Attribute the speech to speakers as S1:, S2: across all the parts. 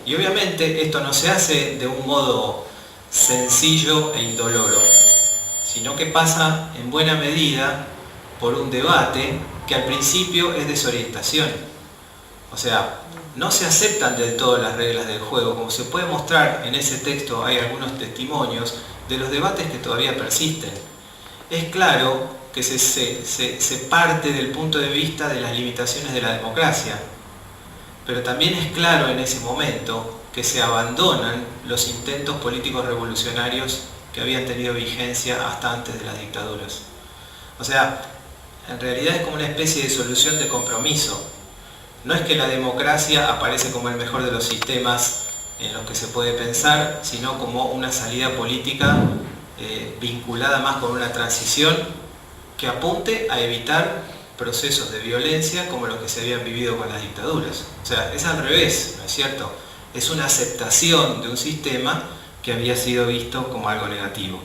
S1: Y obviamente esto no se hace de un modo sencillo e indoloro, sino que pasa en buena medida por un debate que al principio es desorientación. O sea, no se aceptan del todo las reglas del juego, como se puede mostrar en ese texto. Hay algunos testimonios de los debates que todavía persisten. Es claro que se parte del punto de vista de las limitaciones de la democracia, pero también es claro en ese momento que se abandonan los intentos políticos revolucionarios que habían tenido vigencia hasta antes de las dictaduras. O sea, en realidad es como una especie de solución de compromiso. No es que la democracia aparece como el mejor de los sistemas en los que se puede pensar, sino como una salida política vinculada más con una transición que apunte a evitar procesos de violencia como los que se habían vivido con las dictaduras. O sea, es al revés, ¿no es cierto? Es una aceptación de un sistema que había sido visto como algo negativo.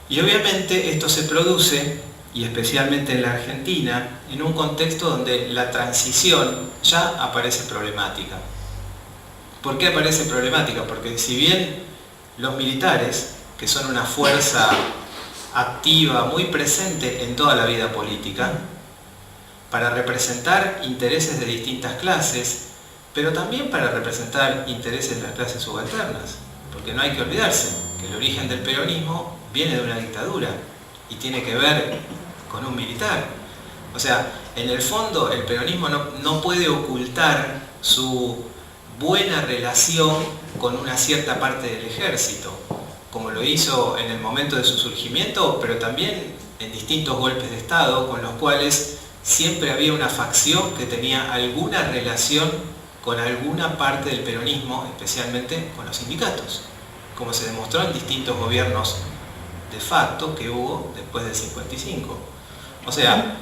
S1: Y obviamente esto se produce, y especialmente en la Argentina, en un contexto donde la transición ya aparece problemática. ¿Por qué aparece problemática? Porque si bien los militares, que son una fuerza activa, muy presente en toda la vida política, para representar intereses de distintas clases, pero también para representar intereses de las clases subalternas, porque no hay que olvidarse que el origen del peronismo viene de una dictadura y tiene que ver con un militar. O sea, en el fondo el peronismo no puede ocultar su buena relación con una cierta parte del ejército, como lo hizo en el momento de su surgimiento, pero también en distintos golpes de Estado, con los cuales siempre había una facción que tenía alguna relación con alguna parte del peronismo, especialmente con los sindicatos, como se demostró en distintos gobiernos de facto que hubo después del 55. O sea,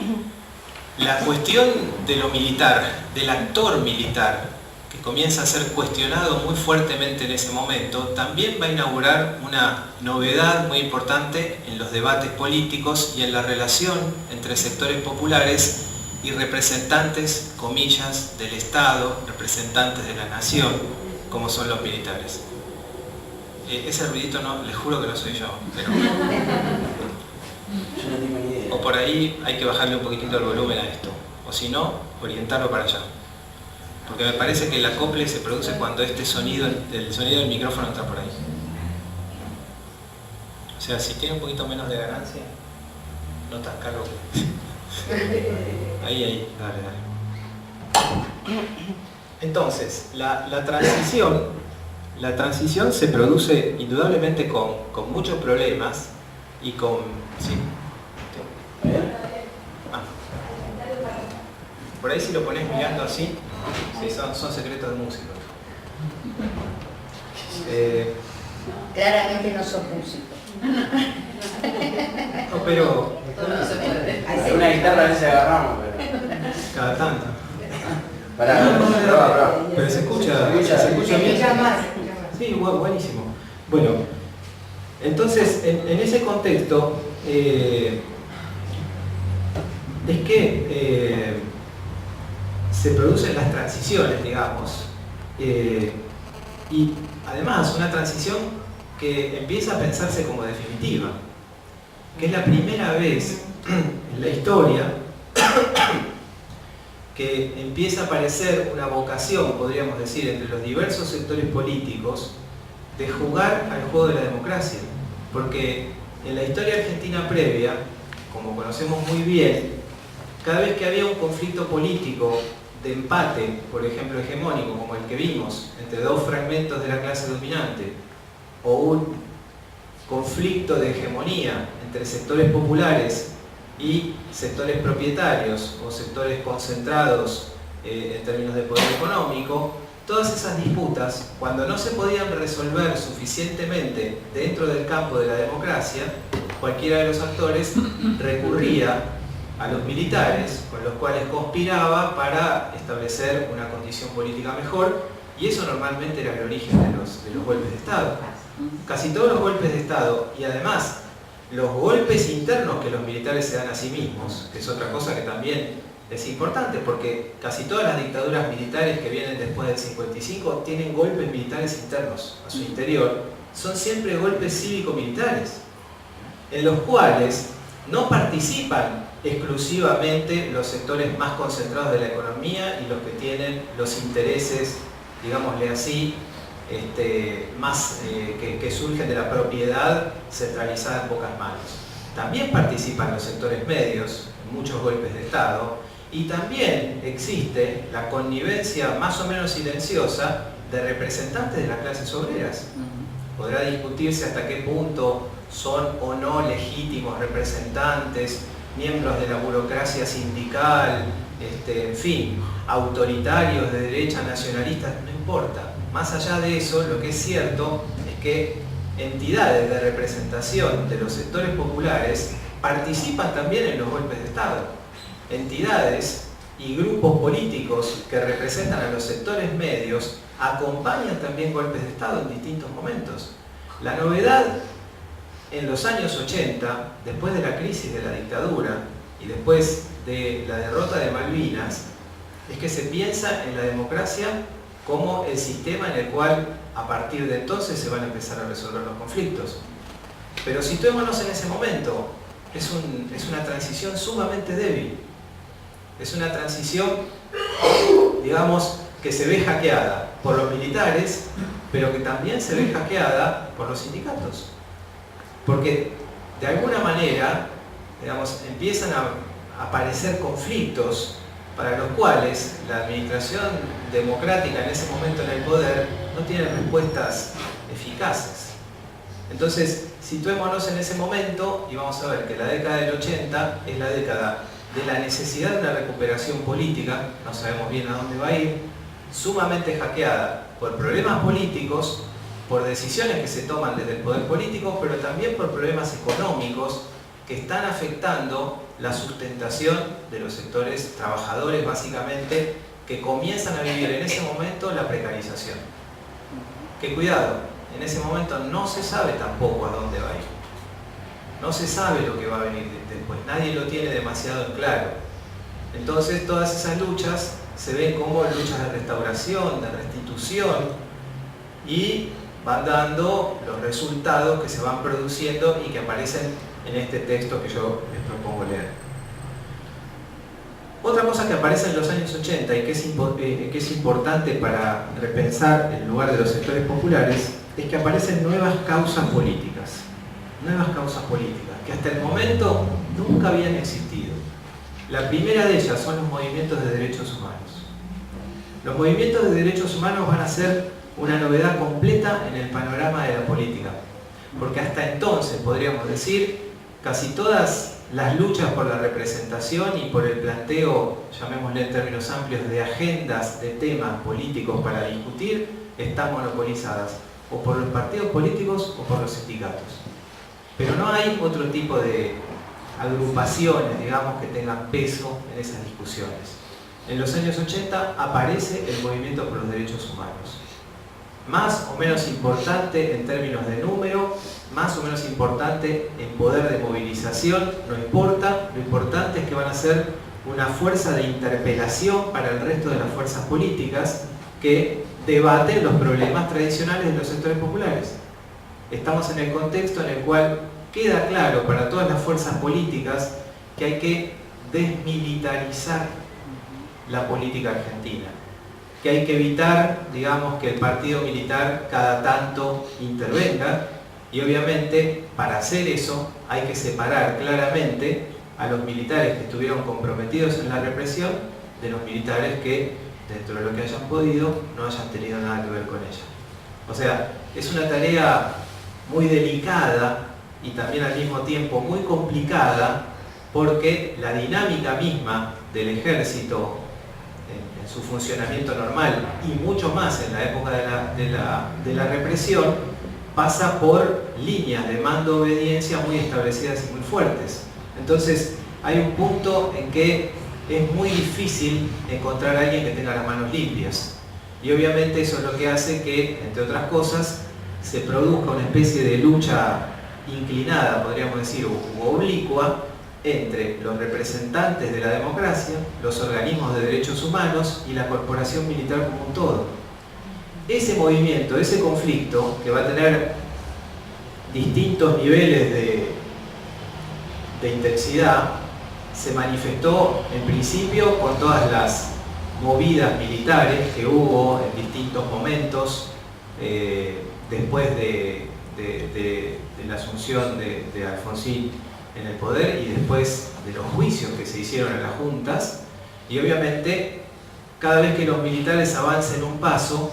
S1: la cuestión de lo militar, del actor militar, que comienza a ser cuestionado muy fuertemente en ese momento, también va a inaugurar una novedad muy importante en los debates políticos y en la relación entre sectores populares y representantes, comillas, del Estado, representantes de la nación, como son los militares. Ese ruidito no, les juro que no soy yo, pero... O por ahí hay que bajarle un poquitito el volumen a esto, o si no, orientarlo para allá. Porque me parece que el acople se produce cuando este sonido, el sonido del micrófono está por ahí. O sea, si tiene un poquito menos de ganancia, no tan caro. Ahí, dale. Entonces, la transición se produce indudablemente con muchos problemas y con... ¿sí? Por ahí si lo pones mirando así, sí, son secretos de música.
S2: Claramente no sos músico.
S1: No, pero...
S3: Una guitarra a veces agarramos, pero...
S1: Cada tanto. Pero se escucha bien. Sí, buenísimo. Bueno, entonces, en ese contexto, es que se producen las transiciones, digamos, y además una transición que empieza a pensarse como definitiva, que es la primera vez en la historia que empieza a aparecer una vocación, podríamos decir, entre los diversos sectores políticos de jugar al juego de la democracia, porque en la historia argentina previa, como conocemos muy bien, cada vez que había un conflicto político de empate, por ejemplo hegemónico, como el que vimos, entre dos fragmentos de la clase dominante, o un conflicto de hegemonía entre sectores populares y sectores propietarios o sectores concentrados en términos de poder económico, todas esas disputas, cuando no se podían resolver suficientemente dentro del campo de la democracia, cualquiera de los actores recurría a los militares, con los cuales conspiraba para establecer una condición política mejor, y eso normalmente era el origen de los golpes de Estado. Casi todos los golpes de Estado, y además los golpes internos que los militares se dan a sí mismos, que es otra cosa que también es importante, porque casi todas las dictaduras militares que vienen después del 55 tienen golpes militares internos a su interior, son siempre golpes cívico-militares, en los cuales no participan exclusivamente los sectores más concentrados de la economía y los que tienen los intereses, digámosle así, más que surgen de la propiedad centralizada en pocas manos. También participan los sectores medios en muchos golpes de Estado y también existe la connivencia más o menos silenciosa de representantes de las clases obreras. Podrá discutirse hasta qué punto son o no legítimos representantes, miembros de la burocracia sindical, en fin, autoritarios de derecha, nacionalistas, no importa. Más allá de eso, lo que es cierto es que entidades de representación de los sectores populares participan también en los golpes de Estado. Entidades y grupos políticos que representan a los sectores medios acompañan también golpes de Estado en distintos momentos. La novedad en los años 80, después de la crisis de la dictadura y después de la derrota de Malvinas, es que se piensa en la democracia como el sistema en el cual a partir de entonces se van a empezar a resolver los conflictos. Pero situémonos en ese momento, es una transición sumamente débil. Es una transición, digamos, que se ve hackeada por los militares, pero que también se ve hackeada por los sindicatos. Porque de alguna manera, digamos, empiezan a aparecer conflictos para los cuales la administración democrática en ese momento en el poder no tiene respuestas eficaces. Entonces, situémonos en ese momento y vamos a ver que la década del 80 es la década de la necesidad de una recuperación política, no sabemos bien a dónde va a ir, sumamente hackeada por problemas políticos, por decisiones que se toman desde el poder político, pero también por problemas económicos que están afectando la sustentación de los sectores trabajadores, básicamente, que comienzan a vivir en ese momento la precarización. Que cuidado, en ese momento no se sabe tampoco a dónde va a ir. No se sabe lo que va a venir después, nadie lo tiene demasiado en claro. Entonces todas esas luchas se ven como luchas de restauración, de restitución, y van dando los resultados que se van produciendo y que aparecen en este texto que yo les propongo leer. Otra cosa que aparece en los años 80 y que es importante para repensar el lugar de los sectores populares es que aparecen nuevas causas políticas. Nuevas causas políticas que hasta el momento nunca habían existido. La primera de ellas son los movimientos de derechos humanos. Los movimientos de derechos humanos van a ser una novedad completa en el panorama de la política, porque hasta entonces, podríamos decir, casi todas las luchas por la representación y por el planteo, llamémosle en términos amplios, de agendas, de temas políticos para discutir, están monopolizadas o por los partidos políticos o por los sindicatos. Pero no hay otro tipo de agrupaciones, digamos, que tengan peso en esas discusiones. En los años 80 aparece el movimiento por los derechos humanos. Más o menos importante en términos de número, más o menos importante en poder de movilización, no importa, lo importante es que van a ser una fuerza de interpelación para el resto de las fuerzas políticas que debaten los problemas tradicionales de los sectores populares. Estamos en el contexto en el cual queda claro para todas las fuerzas políticas que hay que desmilitarizar la política argentina, que hay que evitar, digamos, que el partido militar cada tanto intervenga, y obviamente para hacer eso hay que separar claramente a los militares que estuvieron comprometidos en la represión de los militares que, dentro de lo que hayan podido, no hayan tenido nada que ver con ella. O sea, es una tarea muy delicada y también al mismo tiempo muy complicada, porque la dinámica misma del ejército en su funcionamiento normal y mucho más en la época de la represión pasa por líneas de mando-obediencia muy establecidas y muy fuertes. Entonces hay un punto en que es muy difícil encontrar a alguien que tenga las manos limpias, y obviamente eso es lo que hace que, entre otras cosas, se produzca una especie de lucha inclinada, podríamos decir, u oblicua, entre los representantes de la democracia, los organismos de derechos humanos y la corporación militar como un todo. Ese movimiento, ese conflicto, que va a tener distintos niveles de intensidad, se manifestó en principio con todas las movidas militares que hubo en distintos momentos después de la asunción de Alfonsín en el poder y después de los juicios que se hicieron en las juntas. Y obviamente cada vez que los militares avancen un paso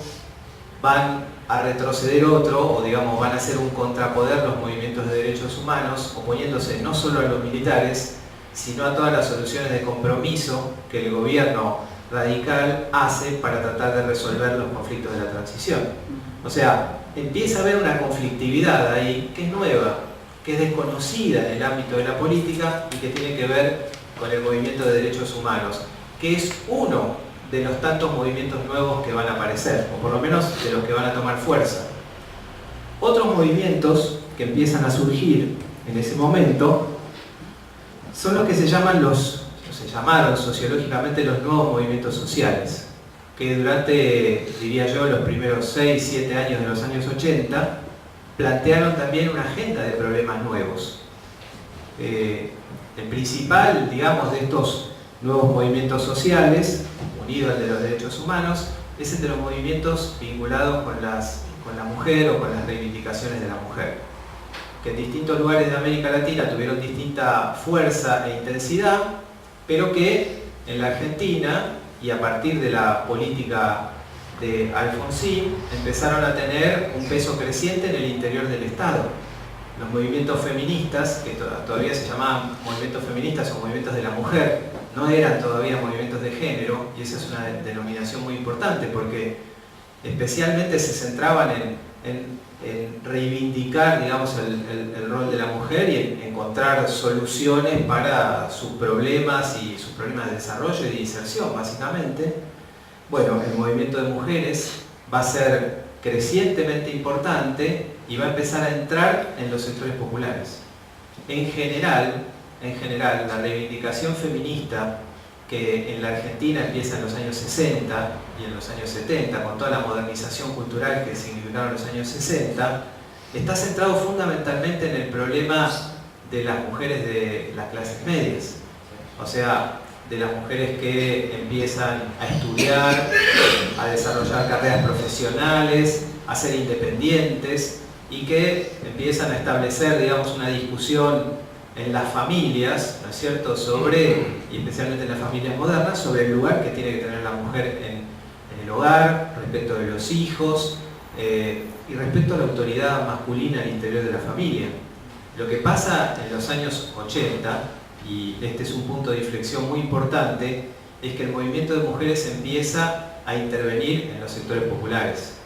S1: van a retroceder otro, o digamos van a hacer un contrapoder los movimientos de derechos humanos, oponiéndose no solo a los militares sino a todas las soluciones de compromiso que el gobierno radical hace para tratar de resolver los conflictos de la transición. O sea, empieza a haber una conflictividad ahí que es nueva, que es desconocida en el ámbito de la política y que tiene que ver con el movimiento de derechos humanos, que es uno de los tantos movimientos nuevos que van a aparecer, o por lo menos de los que van a tomar fuerza. Otros movimientos que empiezan a surgir en ese momento son los que se llamaron sociológicamente los nuevos movimientos sociales, que durante, diría yo, los primeros 6-7 años de los años 80 plantearon también una agenda de problemas nuevos. El principal, digamos, de estos nuevos movimientos sociales, unido al de los derechos humanos, es el de los movimientos vinculados con la mujer o con las reivindicaciones de la mujer, que en distintos lugares de América Latina tuvieron distinta fuerza e intensidad, pero que en la Argentina, y a partir de la política de Alfonsín, empezaron a tener un peso creciente en el interior del Estado. Los movimientos feministas, que todavía se llamaban movimientos feministas o movimientos de la mujer, no eran todavía movimientos de género, y esa es una denominación muy importante porque especialmente se centraban en reivindicar, digamos, el rol de la mujer y en encontrar soluciones para sus problemas y sus problemas de desarrollo y de inserción, básicamente. Bueno, el movimiento de mujeres va a ser crecientemente importante y va a empezar a entrar en los sectores populares. En general, la reivindicación feminista, que en la Argentina empieza en los años 60 y en los años 70, con toda la modernización cultural que significaron los años 60, está centrado fundamentalmente en el problema de las mujeres de las clases medias. O sea, de las mujeres que empiezan a estudiar, a desarrollar carreras profesionales, a ser independientes y que empiezan a establecer, digamos, una discusión en las familias, ¿no es cierto?, y especialmente en las familias modernas, sobre el lugar que tiene que tener la mujer en el hogar, respecto de los hijos y respecto a la autoridad masculina al interior de la familia. Lo que pasa en los años 80, y este es un punto de inflexión muy importante, es que el movimiento de mujeres empieza a intervenir en los sectores populares,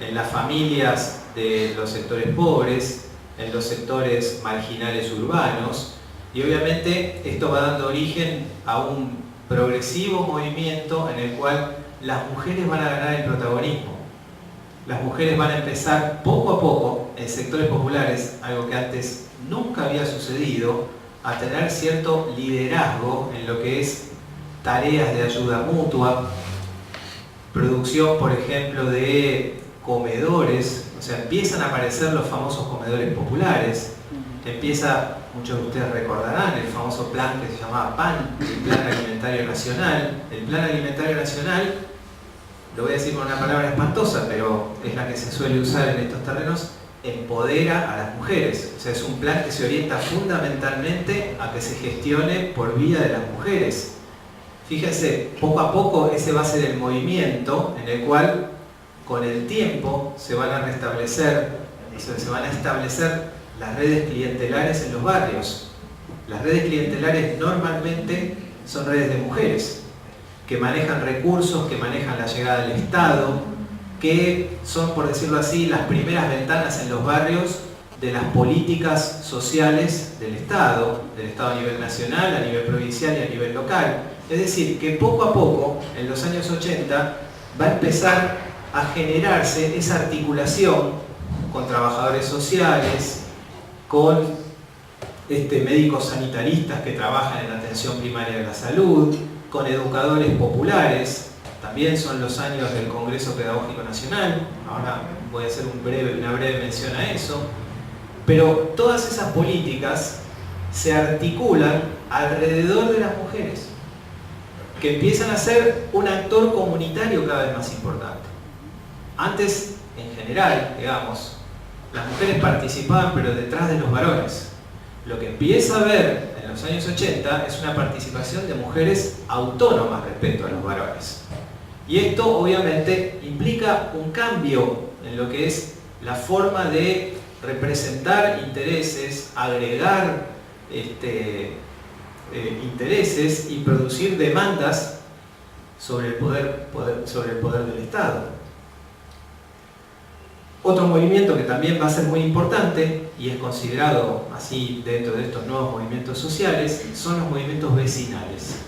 S1: en las familias de los sectores pobres, en los sectores marginales urbanos, y obviamente esto va dando origen a un progresivo movimiento en el cual las mujeres van a ganar el protagonismo. Las mujeres van a empezar poco a poco en sectores populares, algo que antes nunca había sucedido, a tener cierto liderazgo en lo que es tareas de ayuda mutua, producción, por ejemplo, de comedores. O sea, empiezan a aparecer los famosos comedores populares, muchos de ustedes recordarán, el famoso plan que se llamaba PAN, el Plan Alimentario Nacional. El Plan Alimentario Nacional, lo voy a decir con una palabra espantosa, pero es la que se suele usar en estos terrenos, empodera a las mujeres. O sea, es un plan que se orienta fundamentalmente a que se gestione por vía de las mujeres. Fíjense, poco a poco ese va a ser el movimiento en el cual con el tiempo se van a establecer las redes clientelares en los barrios. Las redes clientelares normalmente son redes de mujeres que manejan recursos, que manejan la llegada del Estado, que son, por decirlo así, las primeras ventanas en los barrios de las políticas sociales del Estado a nivel nacional, a nivel provincial y a nivel local. Es decir, que poco a poco, en los años 80, va a empezar a generarse esa articulación con trabajadores sociales, con médicos sanitaristas que trabajan en la atención primaria de la salud, con educadores populares. También son los años del Congreso Pedagógico Nacional, ahora voy a hacer una breve mención a eso, pero todas esas políticas se articulan alrededor de las mujeres, que empiezan a ser un actor comunitario cada vez más importante. Antes, en general, digamos, las mujeres participaban pero detrás de los varones. Lo que empieza a haber en los años 80 es una participación de mujeres autónomas respecto a los varones. Y esto obviamente implica un cambio en lo que es la forma de representar intereses, agregar intereses y producir demandas sobre el poder del Estado. Otro movimiento que también va a ser muy importante y es considerado así dentro de estos nuevos movimientos sociales son los movimientos vecinales.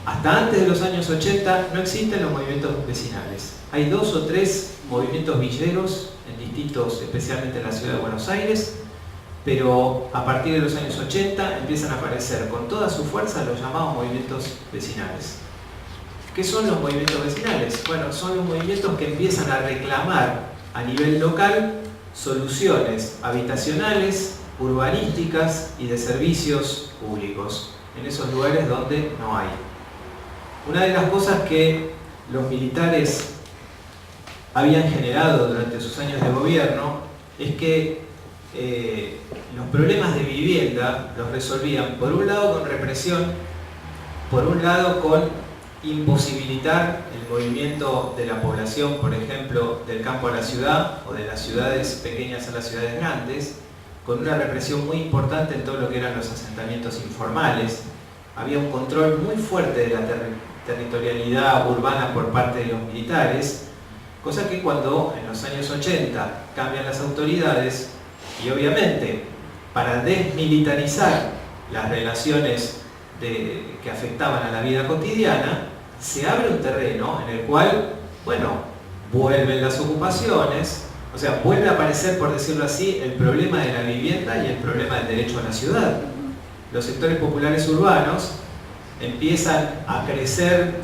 S1: Hasta antes de los años 80 no existen los movimientos vecinales. Hay 2 o 3 movimientos villeros en distintos, especialmente en la ciudad de Buenos Aires, pero a partir de los años 80 empiezan a aparecer con toda su fuerza los llamados movimientos vecinales. ¿Qué son los movimientos vecinales? Bueno, son los movimientos que empiezan a reclamar a nivel local soluciones habitacionales, urbanísticas y de servicios públicos en esos lugares donde no hay. Una de las cosas que los militares habían generado durante sus años de gobierno es que los problemas de vivienda los resolvían por un lado con represión, por un lado con imposibilitar el movimiento de la población, por ejemplo, del campo a la ciudad o de las ciudades pequeñas a las ciudades grandes, con una represión muy importante en todo lo que eran los asentamientos informales. Había un control muy fuerte de la territorialidad urbana por parte de los militares, cosa que cuando en los años 80 cambian las autoridades y obviamente para desmilitarizar las relaciones que afectaban a la vida cotidiana, se abre un terreno en el cual, bueno, vuelven las ocupaciones, o sea, vuelve a aparecer, por decirlo así, el problema de la vivienda y el problema del derecho a la ciudad. Los sectores populares urbanos empiezan a crecer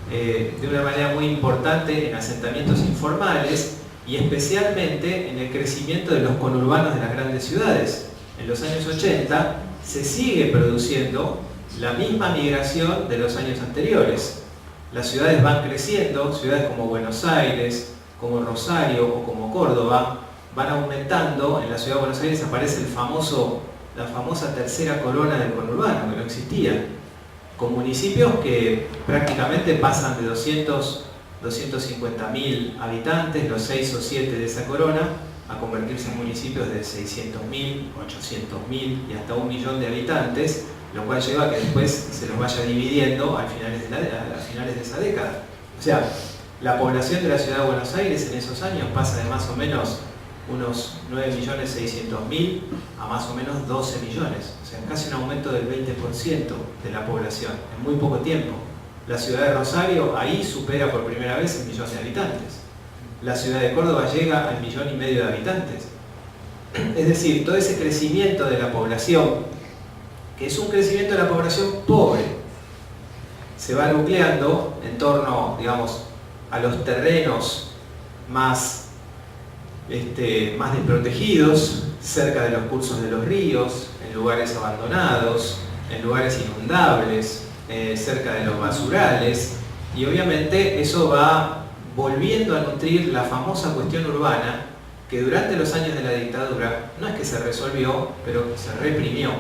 S1: de una manera muy importante en asentamientos informales y especialmente en el crecimiento de los conurbanos de las grandes ciudades. En los años 80 se sigue produciendo la misma migración de los años anteriores. Las ciudades van creciendo, ciudades como Buenos Aires, como Rosario o como Córdoba van aumentando. En la ciudad de Buenos Aires aparece la famosa tercera corona del conurbano, que no existía, con municipios que prácticamente pasan de 250.000 habitantes, los 6 o 7 de esa corona, a convertirse en municipios de 600.000, 800.000 y hasta 1 millón de habitantes, lo cual lleva a que después se los vaya dividiendo a finales de esa década. O sea, la población de la ciudad de Buenos Aires en esos años pasa de más o menos unos 9.600.000 a más o menos 12 millones. O sea, casi un aumento del 20% de la población en muy poco tiempo. La ciudad de Rosario ahí supera por primera vez el 1 millón de habitantes. La ciudad de Córdoba llega al 1,5 millones de habitantes. Es decir, todo ese crecimiento de la población, que es un crecimiento de la población pobre, se va nucleando en torno, digamos, a los terrenos más desprotegidos, cerca de los cursos de los ríos, en lugares abandonados, en lugares inundables, cerca de los basurales, y obviamente eso va volviendo a nutrir la famosa cuestión urbana que durante los años de la dictadura no es que se resolvió, pero se reprimió.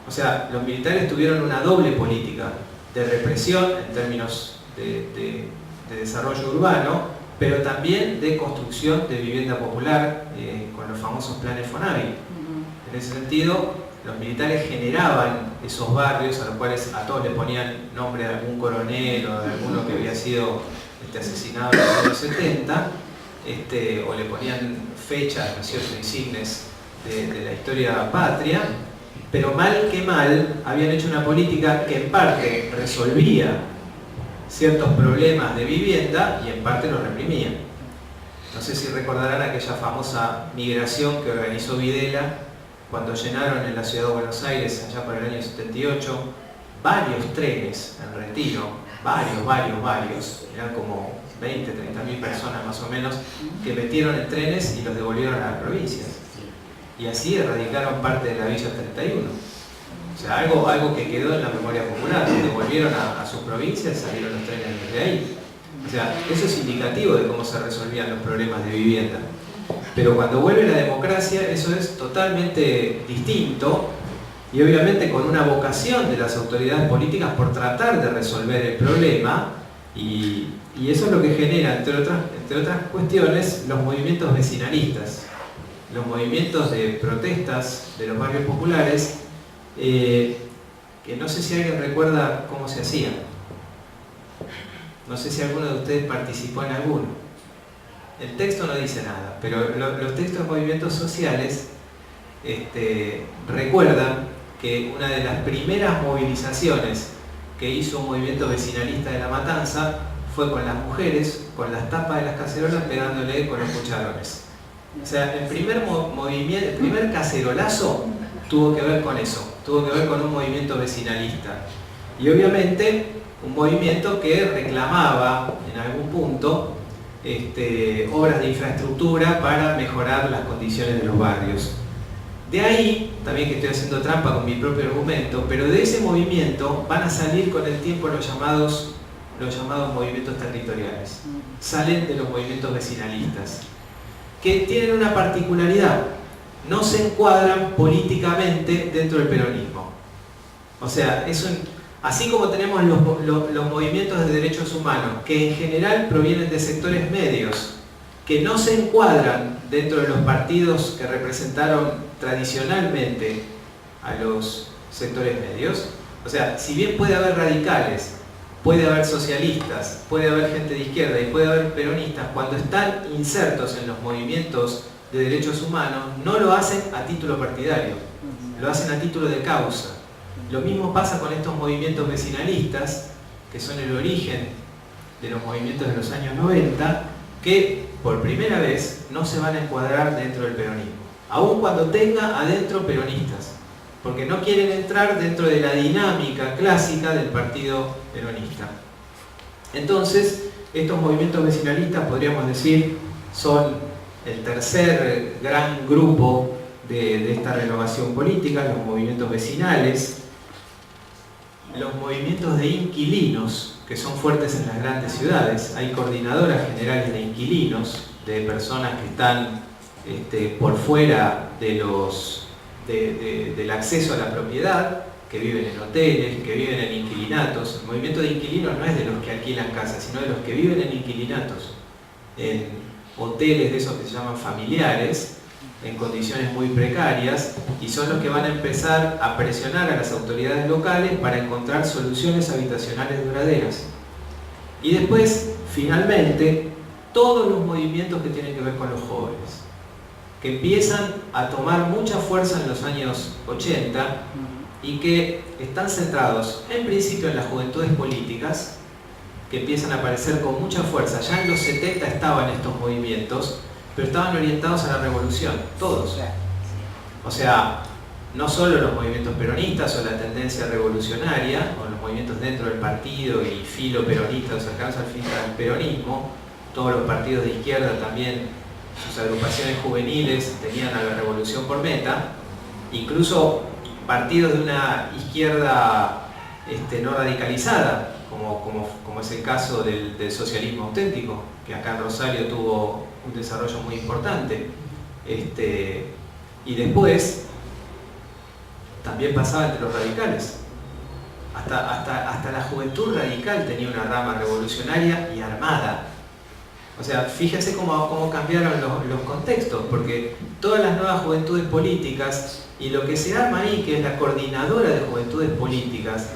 S1: O sea, los militares tuvieron una doble política de represión en términos de desarrollo urbano, pero también de construcción de vivienda popular con los famosos planes Fonavi. En ese sentido, los militares generaban esos barrios a los cuales a todos le ponían nombre de algún coronel o de alguno que había sido asesinado en los años 70, o le ponían fechas, ¿no es cierto?, insignes de la historia patria, pero mal que mal habían hecho una política que en parte resolvía ciertos problemas de vivienda y en parte los reprimía. No sé si recordarán aquella famosa migración que organizó Videla cuando llenaron en la ciudad de Buenos Aires, allá por el año 78, varios trenes en Retiro, varios, eran como 20, 30.000 personas más o menos, que metieron en trenes y los devolvieron a las provincias. Y así erradicaron parte de la Villa 31. O sea, algo que quedó en la memoria popular, devolvieron a sus provincias y salieron los trenes desde ahí. O sea, eso es indicativo de cómo se resolvían los problemas de vivienda. Pero cuando vuelve la democracia, eso es totalmente distinto y obviamente con una vocación de las autoridades políticas por tratar de resolver el problema, y eso es lo que genera, entre otras cuestiones, los movimientos vecinalistas, los movimientos de protestas de los barrios populares, que no sé si alguien recuerda cómo se hacían. No sé si alguno de ustedes participó en alguno. El texto no dice nada, pero los textos de movimientos sociales recuerdan que una de las primeras movilizaciones que hizo un movimiento vecinalista de La Matanza fue con las mujeres, con las tapas de las cacerolas pegándole con los cucharones. O sea, el primer movimiento, el primer cacerolazo tuvo que ver con eso, tuvo que ver con un movimiento vecinalista. Y obviamente un movimiento que reclamaba en algún punto obras de infraestructura para mejorar las condiciones de los barrios. De ahí, también que estoy haciendo trampa con mi propio argumento, pero de ese movimiento van a salir con el tiempo los llamados movimientos territoriales. Salen de los movimientos vecinalistas, que tienen una particularidad: no se encuadran políticamente dentro del peronismo. O sea, así como tenemos los movimientos de derechos humanos, que en general provienen de sectores medios, que no se encuadran dentro de los partidos que representaron tradicionalmente a los sectores medios. O sea, si bien puede haber radicales, puede haber socialistas, puede haber gente de izquierda y puede haber peronistas, cuando están insertos en los movimientos de derechos humanos, no lo hacen a título partidario, lo hacen a título de causa. Lo mismo pasa con estos movimientos vecinalistas, que son el origen de los movimientos de los años 90, que por primera vez no se van a encuadrar dentro del peronismo, aun cuando tenga adentro peronistas, porque no quieren entrar dentro de la dinámica clásica del partido peronista. Entonces, estos movimientos vecinalistas, podríamos decir, son el tercer gran grupo de esta renovación política, los movimientos vecinales. Los movimientos de inquilinos, que son fuertes en las grandes ciudades. Hay coordinadoras generales de inquilinos, de personas que están por fuera del acceso a la propiedad, que viven en hoteles, que viven en inquilinatos. El movimiento de inquilinos no es de los que alquilan casas, sino de los que viven en inquilinatos, en hoteles de esos que se llaman familiares, en condiciones muy precarias, y son los que van a empezar a presionar a las autoridades locales para encontrar soluciones habitacionales duraderas. Y después, finalmente, todos los movimientos que tienen que ver con los jóvenes, que empiezan a tomar mucha fuerza en los años 80 y que están centrados en principio en las juventudes políticas, que empiezan a aparecer con mucha fuerza. Ya en los 70 estaban estos movimientos, pero estaban orientados a la revolución, todos. O sea, no solo los movimientos peronistas o la tendencia revolucionaria, o los movimientos dentro del partido y filo peronista o cercanos al peronismo, todos los partidos de izquierda también, sus agrupaciones juveniles tenían a la revolución por meta, incluso partidos de una izquierda no radicalizada, como es el caso del socialismo auténtico, que acá en Rosario tuvo un desarrollo muy importante. Y después también pasaba entre los radicales. Hasta la juventud radical tenía una rama revolucionaria y armada. O sea, fíjense cómo cambiaron los contextos, porque todas las nuevas juventudes políticas y lo que se arma ahí, que es la coordinadora de juventudes políticas,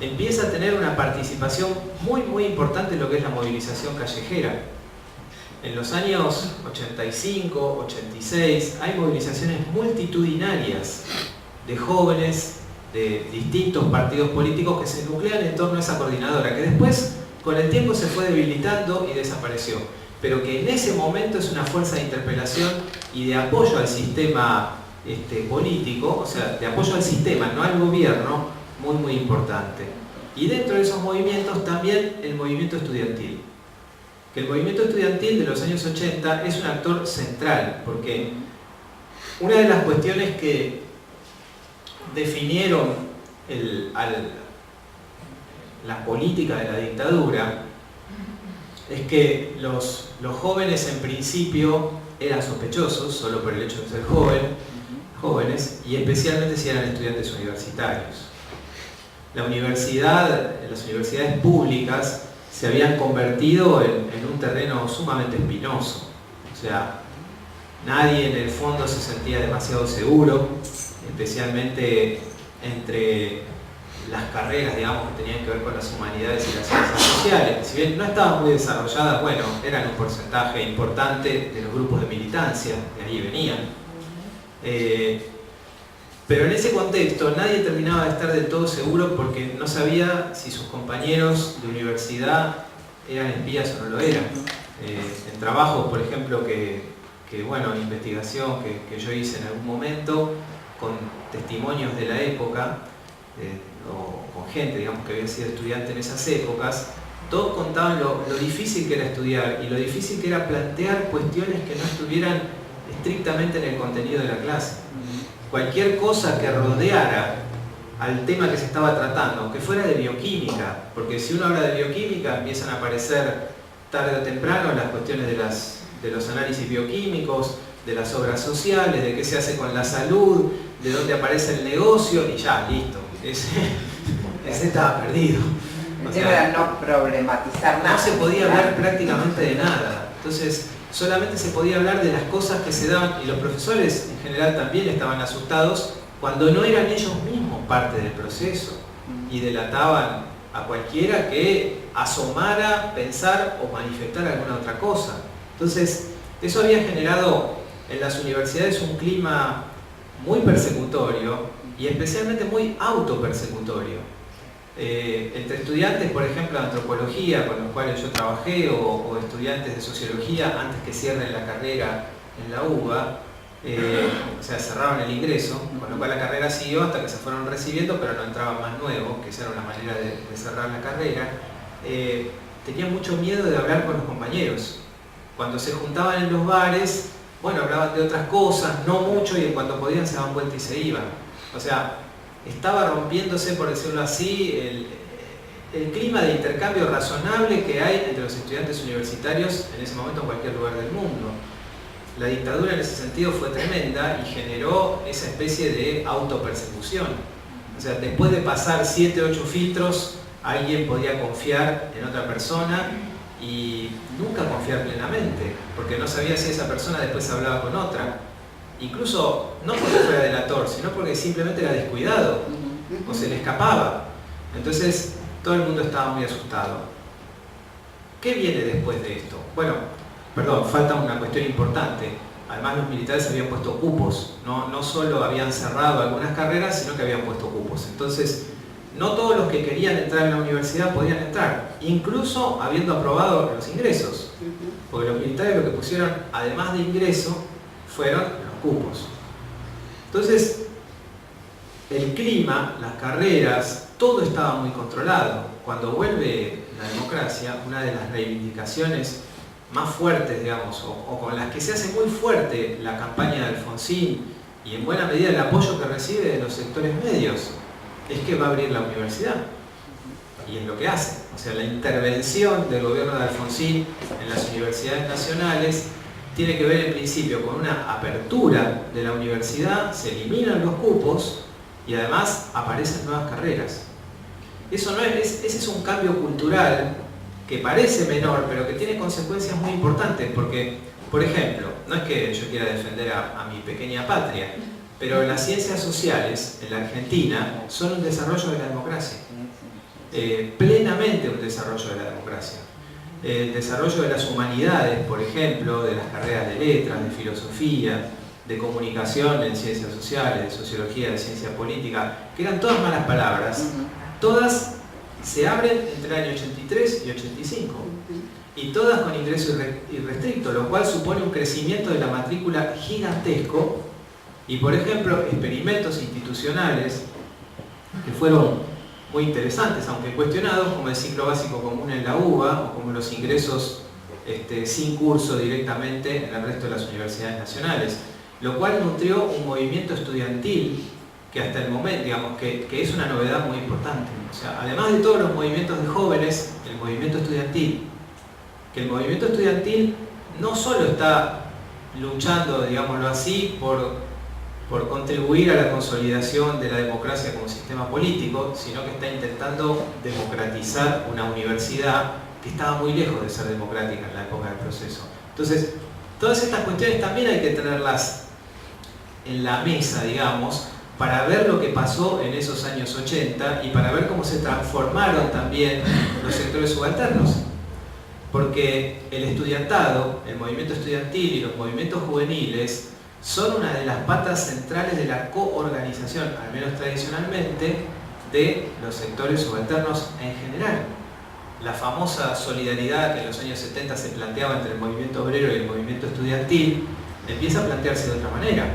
S1: empieza a tener una participación muy importante en lo que es la movilización callejera. En los años 85, 86, hay movilizaciones multitudinarias de jóvenes de distintos partidos políticos que se nuclean en torno a esa coordinadora, que después, con el tiempo, se fue debilitando y desapareció. pero que en ese momento es una fuerza de interpelación y de apoyo al sistema político, o sea, de apoyo al sistema, no al gobierno, muy muy importante. Y dentro de esos movimientos también el movimiento estudiantil. Que el movimiento estudiantil de los años 80 es un actor central, porque una de las cuestiones que definieron la política de la dictadura es que los jóvenes en principio eran sospechosos solo por el hecho de ser jóvenes, y especialmente si eran estudiantes universitarios. Las universidades públicas se habían convertido en un terreno sumamente espinoso. O sea, nadie en el fondo se sentía demasiado seguro, especialmente entre las carreras, digamos, que tenían que ver con las humanidades y las ciencias sociales. Si bien no estaban muy desarrolladas, bueno, eran un porcentaje importante de los grupos de militancia, de ahí venían. Pero en ese contexto nadie terminaba de estar del todo seguro porque no sabía si sus compañeros de universidad eran espías o no lo eran. En trabajos, por ejemplo, bueno, investigación que yo hice en algún momento, con testimonios de la época, o con gente, digamos, que había sido estudiante en esas épocas, todos contaban lo difícil que era estudiar y lo difícil que era plantear cuestiones que no estuvieran estrictamente en el contenido de la clase. Cualquier cosa que rodeara al tema que se estaba tratando, aunque fuera de bioquímica, porque si uno habla de bioquímica empiezan a aparecer tarde o temprano las cuestiones de los análisis bioquímicos, de las obras sociales, de qué se hace con la salud, de dónde aparece el negocio, y ya, listo. Ese estaba perdido.
S2: O sea, no problematizar nada.
S1: No se podía hablar prácticamente de nada. Entonces, solamente se podía hablar de las cosas que se daban, y los profesores en general también estaban asustados cuando no eran ellos mismos parte del proceso y delataban a cualquiera que asomara, pensar o manifestar alguna otra cosa. Entonces, eso había generado en las universidades un clima muy persecutorio y especialmente muy autopersecutorio. Entre estudiantes, por ejemplo, de antropología, con los cuales yo trabajé, o estudiantes de sociología, antes que cierren la carrera en la UBA, o sea, cerraron el ingreso, con lo cual la carrera siguió hasta que se fueron recibiendo, pero no entraban más nuevos, que esa era una manera de cerrar la carrera. Tenían mucho miedo de hablar con los compañeros. Cuando se juntaban en los bares, bueno, hablaban de otras cosas, no mucho, y en cuanto podían se daban vuelta y se iban. O sea, estaba rompiéndose, por decirlo así, el clima de intercambio razonable que hay entre los estudiantes universitarios en ese momento en cualquier lugar del mundo. La dictadura en ese sentido fue tremenda y generó esa especie de autopersecución. O sea, después de pasar 7 u 8 filtros, alguien podía confiar en otra persona y nunca confiar plenamente, porque no sabía si esa persona después hablaba con otra. Incluso no porque fuera delator, sino porque simplemente era descuidado o se le escapaba. Entonces todo el mundo estaba muy asustado. ¿Qué viene después de esto? Bueno, perdón, falta una cuestión importante. Además, los militares habían puesto cupos, no solo habían cerrado algunas carreras, sino que habían puesto cupos. Entonces, no todos los que querían entrar en la universidad podían entrar, incluso habiendo aprobado los ingresos. Porque los militares lo que pusieron, además de ingreso, fueron los cupos. Entonces, el clima, las carreras, todo estaba muy controlado. Cuando vuelve la democracia, una de las reivindicaciones más fuertes, digamos, o con las que se hace muy fuerte la campaña de Alfonsín, y en buena medida el apoyo que recibe de los sectores medios, es que va a abrir la universidad. Y es lo que hace. O sea, la intervención del gobierno de Alfonsín en las universidades nacionales tiene que ver en principio con una apertura de la universidad, se eliminan los cupos y además aparecen nuevas carreras. Ese es un cambio cultural que parece menor, pero que tiene consecuencias muy importantes, porque, por ejemplo, no es que yo quiera defender a mi pequeña patria, pero las ciencias sociales en la Argentina son un desarrollo de la democracia, plenamente un desarrollo de la democracia. El desarrollo de las humanidades, por ejemplo, de las carreras de letras, de filosofía, de comunicación en ciencias sociales, de sociología, de ciencia política, que eran todas malas palabras, todas se abren entre el año 83 y 85, y todas con ingreso irrestricto, lo cual supone un crecimiento de la matrícula gigantesco, y por ejemplo, experimentos institucionales que fueron muy interesantes, aunque cuestionados, como el ciclo básico común en la UBA, o como los ingresos sin curso directamente en el resto de las universidades nacionales, lo cual nutrió un movimiento estudiantil que hasta el momento, digamos, que es una novedad muy importante. O sea, además de todos los movimientos de jóvenes, el movimiento estudiantil, que el movimiento estudiantil no solo está luchando, digámoslo así, por contribuir a la consolidación de la democracia como sistema político, sino que está intentando democratizar una universidad que estaba muy lejos de ser democrática en la época del proceso. Entonces, todas estas cuestiones también hay que tenerlas en la mesa, digamos, para ver lo que pasó en esos años 80 y para ver cómo se transformaron también los sectores subalternos. Porque el estudiantado, el movimiento estudiantil y los movimientos juveniles son una de las patas centrales de la coorganización, al menos tradicionalmente, de los sectores subalternos en general. La famosa solidaridad que en los años 70 se planteaba entre el movimiento obrero y el movimiento estudiantil empieza a plantearse de otra manera.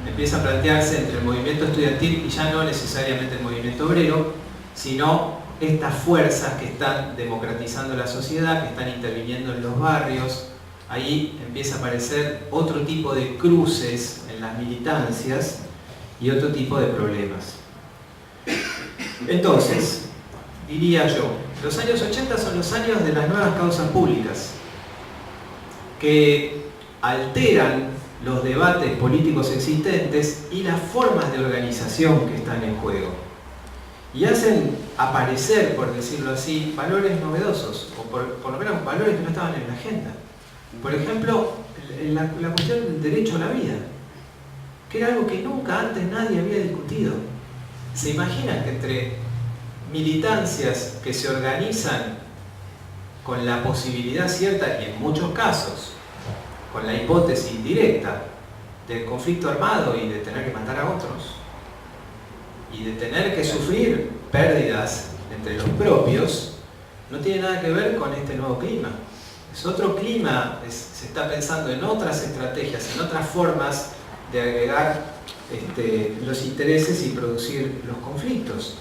S1: Empieza a plantearse entre el movimiento estudiantil y ya no necesariamente el movimiento obrero, sino estas fuerzas que están democratizando la sociedad, que están interviniendo en los barrios. Ahí empieza a aparecer otro tipo de cruces en las militancias y otro tipo de problemas. Entonces, diría yo, los años 80 son los años de las nuevas causas públicas, que alteran los debates políticos existentes y las formas de organización que están en juego. Y hacen aparecer, por decirlo así, valores novedosos, o por lo menos valores que no estaban en la agenda. Por ejemplo, la cuestión del derecho a la vida, que era algo que nunca antes nadie había discutido. ¿Se imaginan que entre militancias que se organizan con la posibilidad cierta, y en muchos casos, con la hipótesis directa del conflicto armado y de tener que matar a otros, y de tener que sufrir pérdidas entre los propios, no tiene nada que ver con este nuevo clima? Es otro clima, se está pensando en otras estrategias, en otras formas de agregar los intereses y producir los conflictos.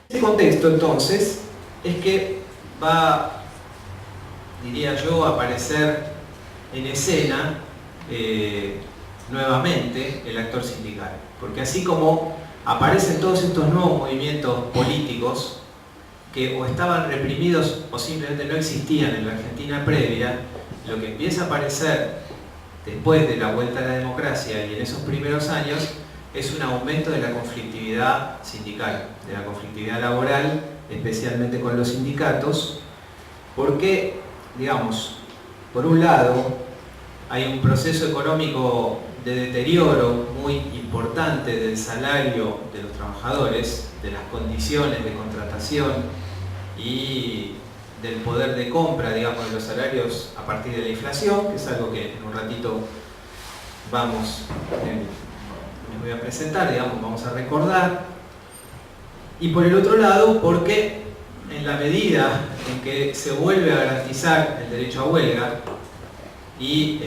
S1: Este contexto, entonces, es que va, diría yo, a aparecer en escena nuevamente el actor sindical. Porque así como aparecen todos estos nuevos movimientos políticos que o estaban reprimidos o simplemente no existían en la Argentina previa, lo que empieza a aparecer después de la vuelta a la democracia y en esos primeros años es un aumento de la conflictividad sindical, de la conflictividad laboral, especialmente con los sindicatos, porque, digamos, por un lado hay un proceso económico de deterioro muy importante del salario de los trabajadores, de las condiciones de contratación y del poder de compra, digamos, de los salarios a partir de la inflación, que es algo que en un ratito les voy a presentar, digamos, vamos a recordar. Y por el otro lado, porque en la medida en que se vuelve a garantizar el derecho a huelga y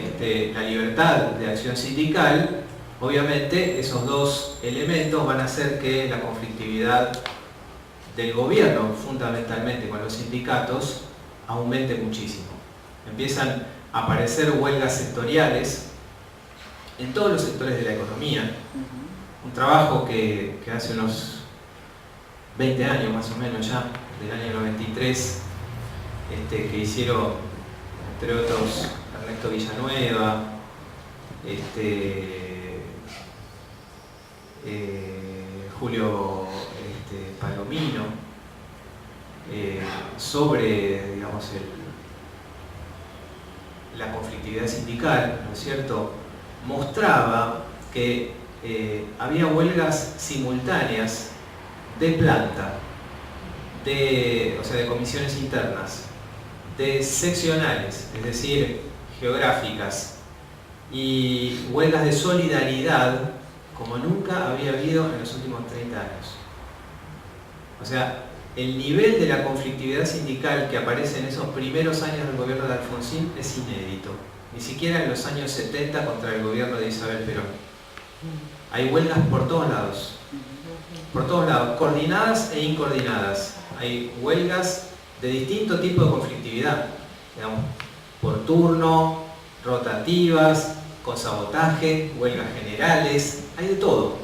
S1: la libertad de acción sindical, obviamente esos dos elementos van a hacer que la conflictividad del gobierno, fundamentalmente con los sindicatos, aumente muchísimo. Empiezan a aparecer huelgas sectoriales en todos los sectores de la economía. Un trabajo que hace unos 20 años más o menos ya, del año 93, que hicieron, entre otros, Ernesto Villanueva, Julio Palomino, sobre, digamos, la conflictividad sindical, ¿no es cierto?, mostraba que había huelgas simultáneas de planta, o sea, de comisiones internas, de seccionales, es decir, geográficas, y huelgas de solidaridad como nunca había habido en los últimos 30 años. O sea, el nivel de la conflictividad sindical que aparece en esos primeros años del gobierno de Alfonsín es inédito. Ni siquiera en los años 70 contra el gobierno de Isabel Perón. Hay huelgas por todos lados, coordinadas e incoordinadas. Hay huelgas de distinto tipo de conflictividad, digamos, por turno, rotativas, con sabotaje, huelgas generales, hay de todo.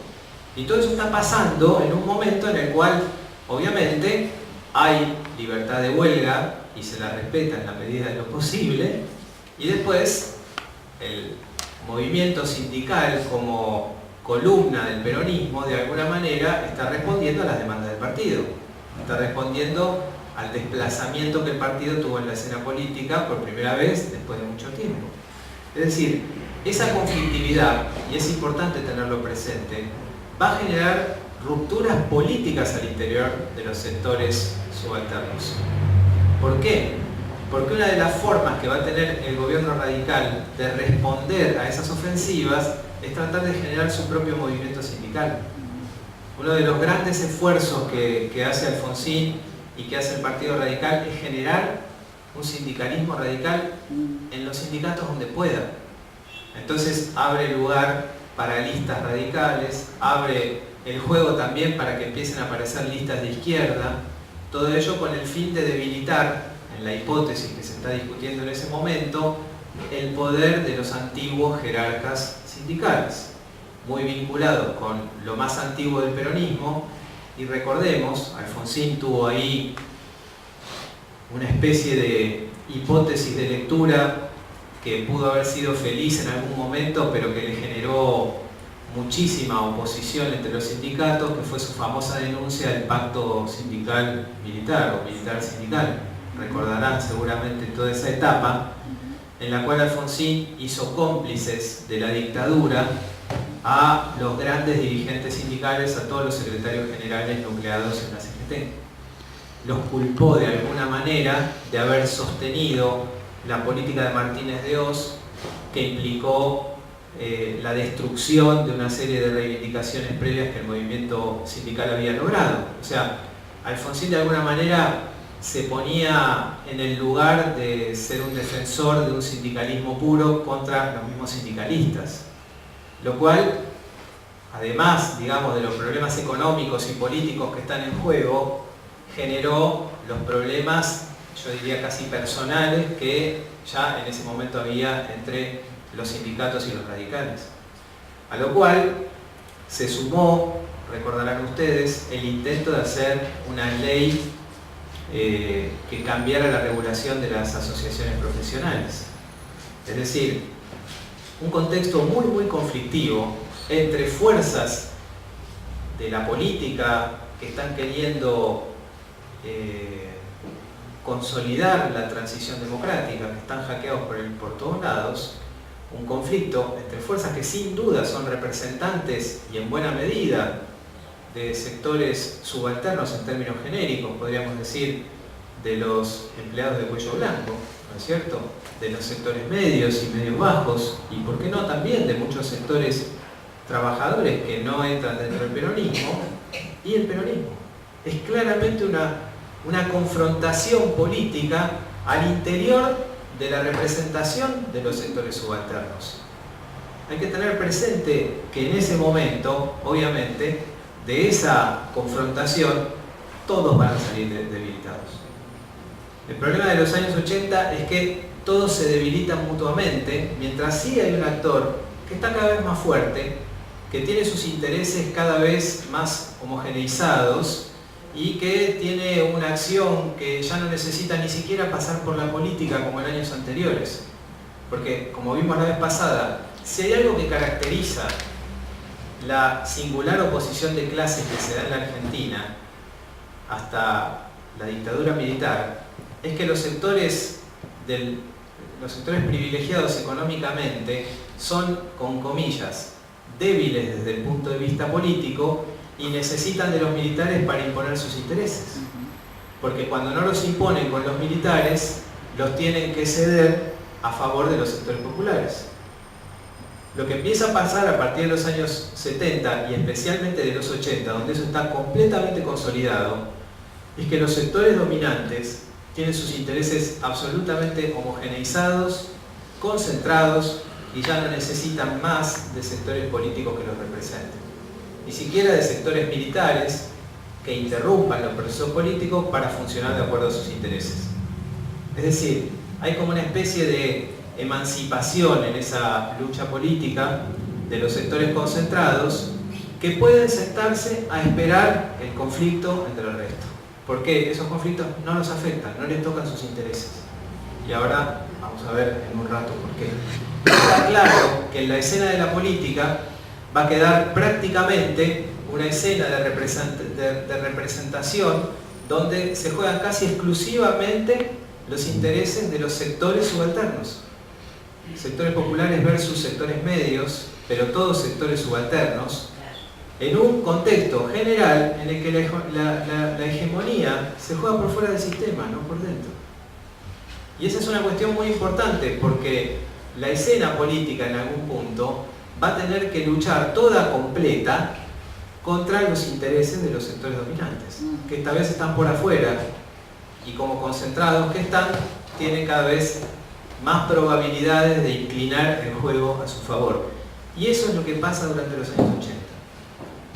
S1: Y todo eso está pasando en un momento en el cual, obviamente, hay libertad de huelga y se la respeta en la medida de lo posible, y después el movimiento sindical como columna del peronismo de alguna manera está respondiendo a las demandas del partido, está respondiendo al desplazamiento que el partido tuvo en la escena política por primera vez después de mucho tiempo. Es decir, esa conflictividad, y es importante tenerlo presente, va a generar rupturas políticas al interior de los sectores subalternos. ¿Por qué? Porque una de las formas que va a tener el gobierno radical de responder a esas ofensivas es tratar de generar su propio movimiento sindical. Uno de los grandes esfuerzos que hace Alfonsín y que hace el Partido Radical es generar un sindicalismo radical en los sindicatos donde pueda. Entonces abre lugar para listas radicales, abre el juego también para que empiecen a aparecer listas de izquierda, todo ello con el fin de debilitar, en la hipótesis que se está discutiendo en ese momento, el poder de los antiguos jerarcas sindicales, muy vinculados con lo más antiguo del peronismo. Y recordemos, Alfonsín tuvo ahí una especie de hipótesis de lectura que pudo haber sido feliz en algún momento, pero que le generó muchísima oposición entre los sindicatos, que fue su famosa denuncia del pacto sindical militar o militar sindical. Recordarán seguramente toda esa etapa en la cual Alfonsín hizo cómplices de la dictadura a los grandes dirigentes sindicales, a todos los secretarios generales nucleados en la CGT. Los culpó de alguna manera de haber sostenido la política de Martínez de Hoz, que implicó la destrucción de una serie de reivindicaciones previas que el movimiento sindical había logrado. O sea, Alfonsín de alguna manera se ponía en el lugar de ser un defensor de un sindicalismo puro contra los mismos sindicalistas. Lo cual, además, digamos, de los problemas económicos y políticos que están en juego, generó los problemas, yo diría casi personales, que ya en ese momento había entre los sindicatos y los radicales. A lo cual se sumó, recordarán ustedes, el intento de hacer una ley que cambiara la regulación de las asociaciones profesionales. Es decir, un contexto muy conflictivo entre fuerzas de la política que están queriendo consolidar la transición democrática, que están hackeados por todos lados, un conflicto entre fuerzas que sin duda son representantes y en buena medida de sectores subalternos en términos genéricos, podríamos decir, de los empleados de cuello blanco, ¿no es cierto?, de los sectores medios y medios bajos, y por qué no también de muchos sectores trabajadores que no entran dentro del peronismo, y el peronismo. Es claramente una confrontación política al interior de la representación de los sectores subalternos. Hay que tener presente que en ese momento, obviamente, de esa confrontación, todos van a salir debilitados. El problema de los años 80 es que todos se debilitan mutuamente, mientras sí hay un actor que está cada vez más fuerte, que tiene sus intereses cada vez más homogeneizados y que tiene una acción que ya no necesita ni siquiera pasar por la política como en años anteriores. Porque, como vimos la vez pasada, si hay algo que caracteriza la singular oposición de clases que se da en la Argentina hasta la dictadura militar, es que los sectores privilegiados económicamente son, con comillas, débiles desde el punto de vista político y necesitan de los militares para imponer sus intereses. Porque cuando no los imponen con los militares, los tienen que ceder a favor de los sectores populares. Lo que empieza a pasar a partir de los años 70 y especialmente de los 80, donde eso está completamente consolidado, es que los sectores dominantes tienen sus intereses absolutamente homogeneizados, concentrados, y ya no necesitan más de sectores políticos que los representen. Ni siquiera de sectores militares que interrumpan los procesos políticos para funcionar de acuerdo a sus intereses. Es decir, hay como una especie de emancipación en esa lucha política de los sectores concentrados que pueden sentarse a esperar el conflicto entre el resto. Porque esos conflictos no los afectan, no les tocan sus intereses. Y ahora vamos a ver en un rato por qué. Está claro que en la escena de la política va a quedar prácticamente una escena de representación donde se juegan casi exclusivamente los intereses de los sectores subalternos. Sectores populares versus sectores medios, pero todos sectores subalternos, en un contexto general en el que la hegemonía se juega por fuera del sistema, no por dentro. Y esa es una cuestión muy importante porque la escena política en algún punto va a tener que luchar toda completa contra los intereses de los sectores dominantes, que esta vez están por afuera y como concentrados que están, tienen cada vez más probabilidades de inclinar el juego a su favor. Y eso es lo que pasa durante los años 80.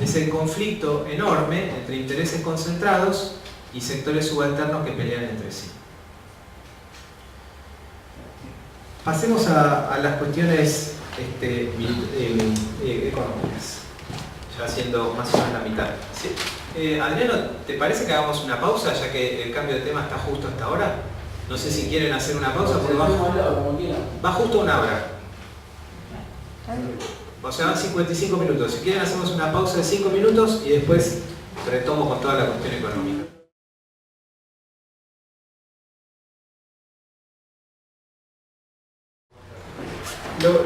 S1: Es el conflicto enorme entre intereses concentrados y sectores subalternos que pelean entre sí. Pasemos a las cuestiones económicas, ya siendo más o menos la mitad. ¿Sí? Adriano, ¿te parece que hagamos una pausa ya que el cambio de tema está justo hasta ahora? No sé si quieren hacer una pausa porque va justo una hora. O sea, van 55 minutos. Si quieren hacemos una pausa de 5 minutos y después retomo con toda la cuestión económica.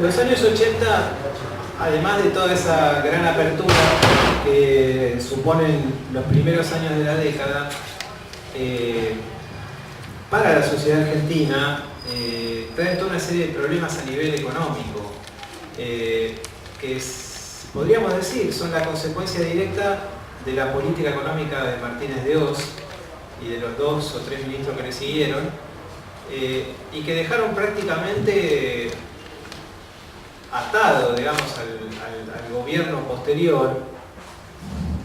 S1: Los años 80, además de toda esa gran apertura que suponen los primeros años de la década, para la sociedad argentina traen toda una serie de problemas a nivel económico, que podríamos decir son la consecuencia directa de la política económica de Martínez de Hoz y de los 2 o 3 ministros que le siguieron, y que dejaron prácticamente atado, digamos, al gobierno posterior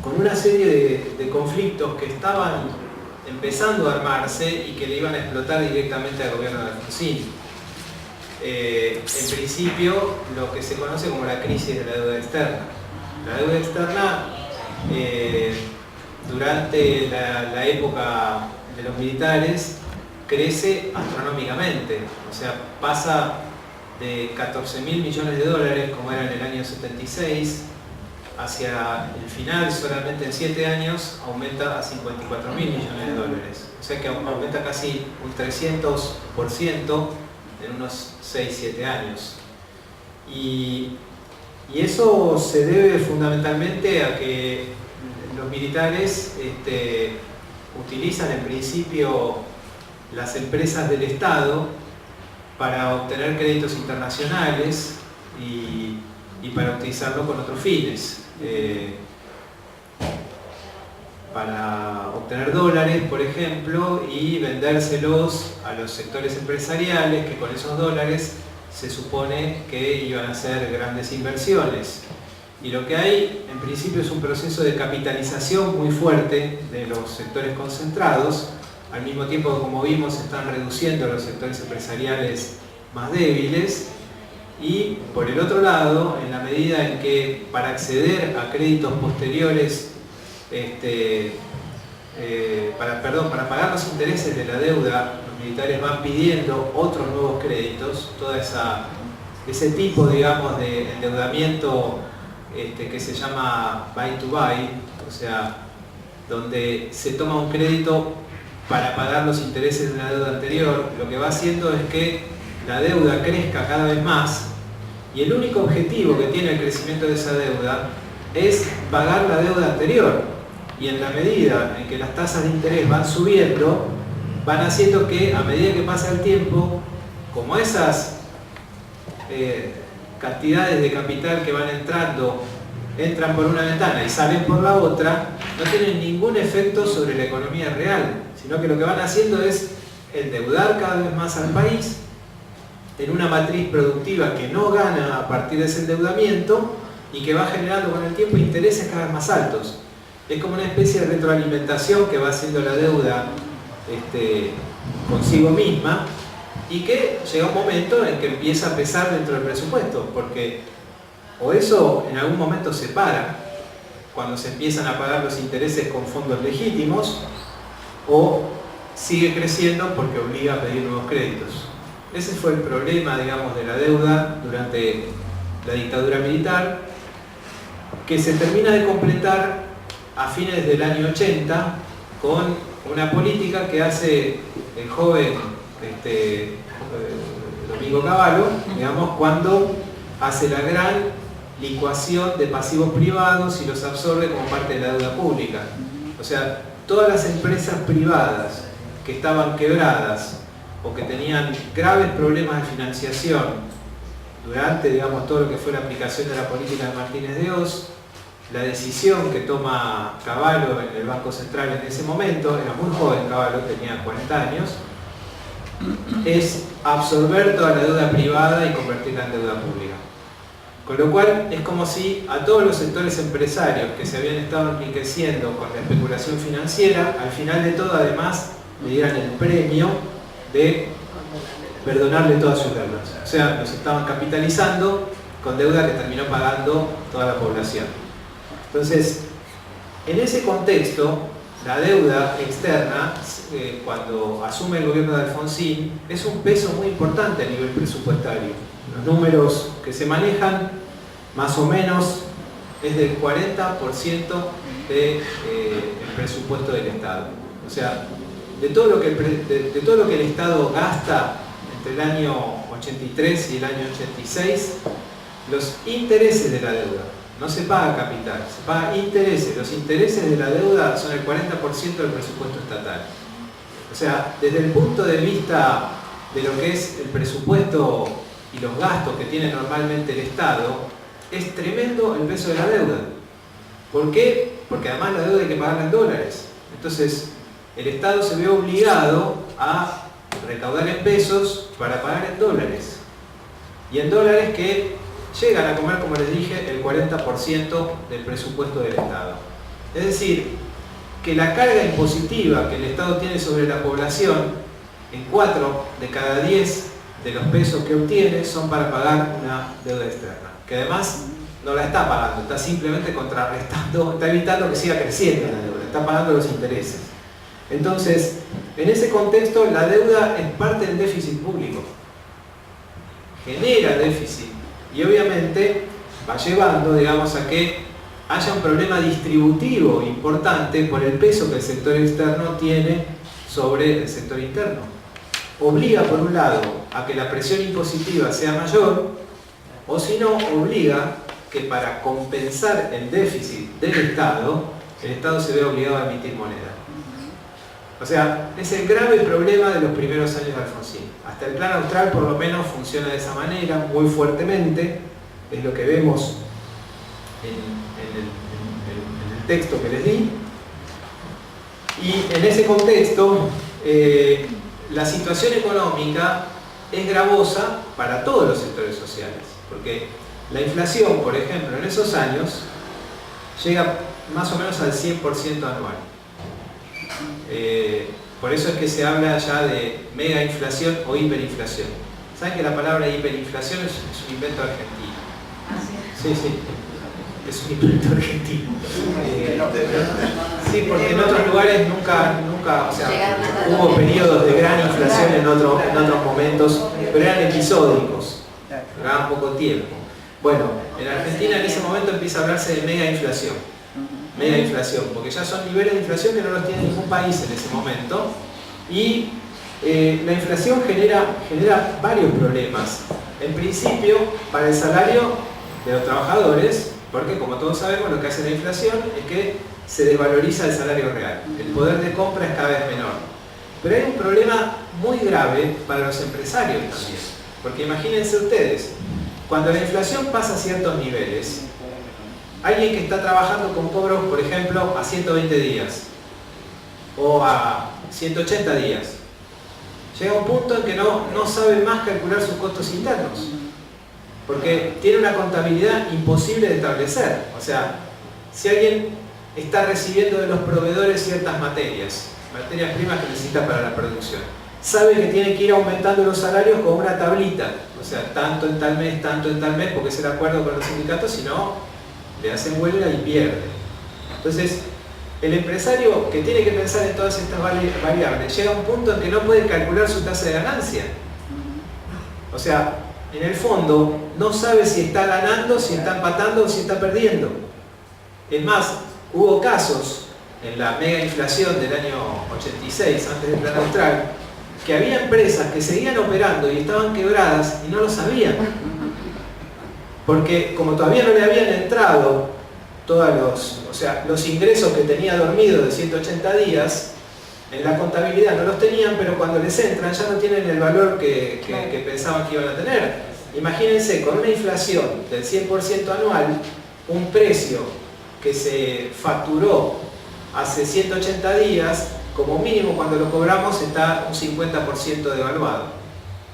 S1: con una serie de conflictos que estaban empezando a armarse y que le iban a explotar directamente al gobierno de Alfonsín. En principio, lo que se conoce como la crisis de la deuda externa. La deuda externa, durante la época de los militares, crece astronómicamente, o sea, pasa de 14.000 millones de dólares, como era en el año 76, hacia el final, solamente en 7 años, aumenta a 54.000 millones de dólares. O sea que aumenta casi un 300% en unos 6-7 años. Y eso se debe fundamentalmente a que los militares utilizan en principio las empresas del Estado para obtener créditos internacionales y para utilizarlo con otros fines. Para obtener dólares, por ejemplo, y vendérselos a los sectores empresariales que con esos dólares se supone que iban a hacer grandes inversiones. Y lo que hay en principio es un proceso de capitalización muy fuerte de los sectores concentrados, al mismo tiempo que, como vimos, se están reduciendo los sectores empresariales más débiles. Y por el otro lado, en la medida en que para acceder a créditos posteriores, para pagar los intereses de la deuda, los militares van pidiendo otros nuevos créditos, todo ese tipo, digamos, de endeudamiento que se llama buy to buy, o sea, donde se toma un crédito para pagar los intereses de una deuda anterior, lo que va haciendo es que la deuda crezca cada vez más y el único objetivo que tiene el crecimiento de esa deuda es pagar la deuda anterior. Y en la medida en que las tasas de interés van subiendo, van haciendo que a medida que pasa el tiempo, como esas cantidades de capital que van entrando entran por una ventana y salen por la otra, no tienen ningún efecto sobre la economía real, sino que lo que van haciendo es endeudar cada vez más al país en una matriz productiva que no gana a partir de ese endeudamiento y que va generando con el tiempo intereses cada vez más altos. Es como una especie de retroalimentación que va haciendo la deuda consigo misma, y que llega un momento en que empieza a pesar dentro del presupuesto, porque o eso en algún momento se para cuando se empiezan a pagar los intereses con fondos legítimos, o sigue creciendo porque obliga a pedir nuevos créditos. Ese fue el problema, digamos, de la deuda durante la dictadura militar, que se termina de completar a fines del año 80 con una política que hace el joven Domingo Cavallo, digamos, cuando hace la gran licuación de pasivos privados y los absorbe como parte de la deuda pública. O sea, todas las empresas privadas que estaban quebradas o que tenían graves problemas de financiación durante, digamos, todo lo que fue la aplicación de la política de Martínez de Hoz, la decisión que toma Cavallo en el Banco Central en ese momento, era muy joven Cavallo, tenía 40 años, es absorber toda la deuda privada y convertirla en deuda pública. Con lo cual es como si a todos los sectores empresarios que se habían estado enriqueciendo con la especulación financiera, al final de todo además le dieran el premio de perdonarle todas sus deudas. O sea, los estaban capitalizando con deuda que terminó pagando toda la población. Entonces, en ese contexto, la deuda externa, cuando asume el gobierno de Alfonsín, es un peso muy importante a nivel presupuestario. Los números que se manejan, más o menos, es del 40% del presupuesto del Estado. O sea, de todo lo que el Estado gasta entre el año 83 y el año 86, los intereses de la deuda, no se paga capital, se paga intereses. Los intereses de la deuda son el 40% del presupuesto estatal. O sea, desde el punto de vista de lo que es el presupuesto y los gastos que tiene normalmente el Estado, es tremendo el peso de la deuda. ¿Por qué? Porque además la deuda hay que pagarla en dólares. Entonces, el Estado se ve obligado a recaudar en pesos para pagar en dólares. Y en dólares que llegan a comer, como les dije, el 40% del presupuesto del Estado. Es decir, que la carga impositiva que el Estado tiene sobre la población, en 4 de cada 10 de los pesos que obtiene son para pagar una deuda externa, que además no la está pagando, está simplemente contrarrestando, está evitando que siga creciendo la deuda, está pagando los intereses. Entonces, en ese contexto, la deuda es parte del déficit público, genera déficit y obviamente va llevando, digamos, a que haya un problema distributivo importante por el peso que el sector externo tiene sobre el sector interno. Obliga, por un lado, a que la presión impositiva sea mayor, o si no, obliga que para compensar el déficit del Estado, el Estado se ve obligado a emitir moneda. O sea, es el grave problema de los primeros años de Alfonsín. Hasta el plan austral por lo menos funciona de esa manera, muy fuertemente, es lo que vemos en el texto que les di. Y en ese contexto, la situación económica es gravosa para todos los sectores sociales, porque la inflación, por ejemplo, en esos años llega más o menos al 100% anual. Por eso es que se habla ya de mega inflación o hiperinflación. ¿Saben que la palabra hiperinflación es un invento argentino? Sí, sí, es un invento argentino. Sí, porque en otros lugares nunca, o sea, hubo periodos de gran inflación en otros momentos, pero eran episódicos, duraban poco tiempo. Bueno, en Argentina en ese momento empieza a hablarse de mega inflación, porque ya son niveles de inflación que no los tiene ningún país en ese momento, y la inflación genera varios problemas. En principio, para el salario de los trabajadores, porque como todos sabemos lo que hace la inflación es que se desvaloriza el salario real, el poder de compra es cada vez menor. Pero hay un problema muy grave para los empresarios también, porque imagínense ustedes, cuando la inflación pasa a ciertos niveles, alguien que está trabajando con cobros, por ejemplo, a 120 días o a 180 días, llega un punto en que no sabe más calcular sus costos internos, porque tiene una contabilidad imposible de establecer. O sea, si alguien está recibiendo de los proveedores ciertas materias primas que necesita para la producción, sabe que tiene que ir aumentando los salarios con una tablita, o sea, tanto en tal mes, porque es el acuerdo con los sindicatos, si no, le hacen huelga y pierde. Entonces, el empresario que tiene que pensar en todas estas variables llega a un punto en que no puede calcular su tasa de ganancia. O sea, en el fondo no sabe si está ganando, si está empatando o si está perdiendo. Es más, hubo casos en la mega inflación del año 86, antes del plan austral, que había empresas que seguían operando y estaban quebradas y no lo sabían. Porque como todavía no le habían entrado todos los ingresos que tenía dormido de 180 días, en la contabilidad no los tenían, pero cuando les entran ya no tienen el valor que pensaban que iban a tener. Imagínense, con una inflación del 100% anual, un precio que se facturó hace 180 días, como mínimo cuando lo cobramos está un 50% devaluado.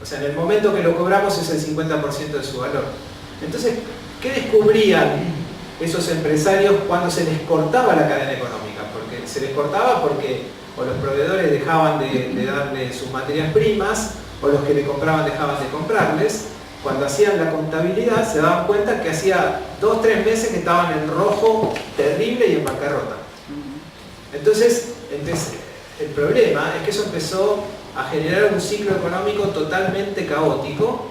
S1: O sea, en el momento que lo cobramos es el 50% de su valor. Entonces, ¿qué descubrían esos empresarios cuando se les cortaba la cadena económica? Porque se les cortaba porque o los proveedores dejaban de darle sus materias primas, o los que le compraban dejaban de comprarles. Cuando hacían la contabilidad se daban cuenta que hacía 2 o 3 meses que estaban en rojo terrible y en bancarrota. Entonces, el problema es que eso empezó a generar un ciclo económico totalmente caótico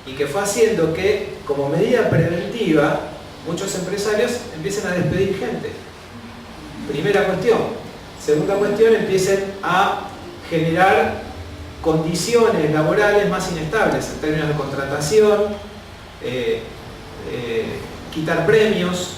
S1: y que fue haciendo que, como medida preventiva, muchos empresarios empiecen a despedir gente. Primera cuestión. Segunda cuestión, empiecen a generar condiciones laborales más inestables en términos de contratación, quitar premios,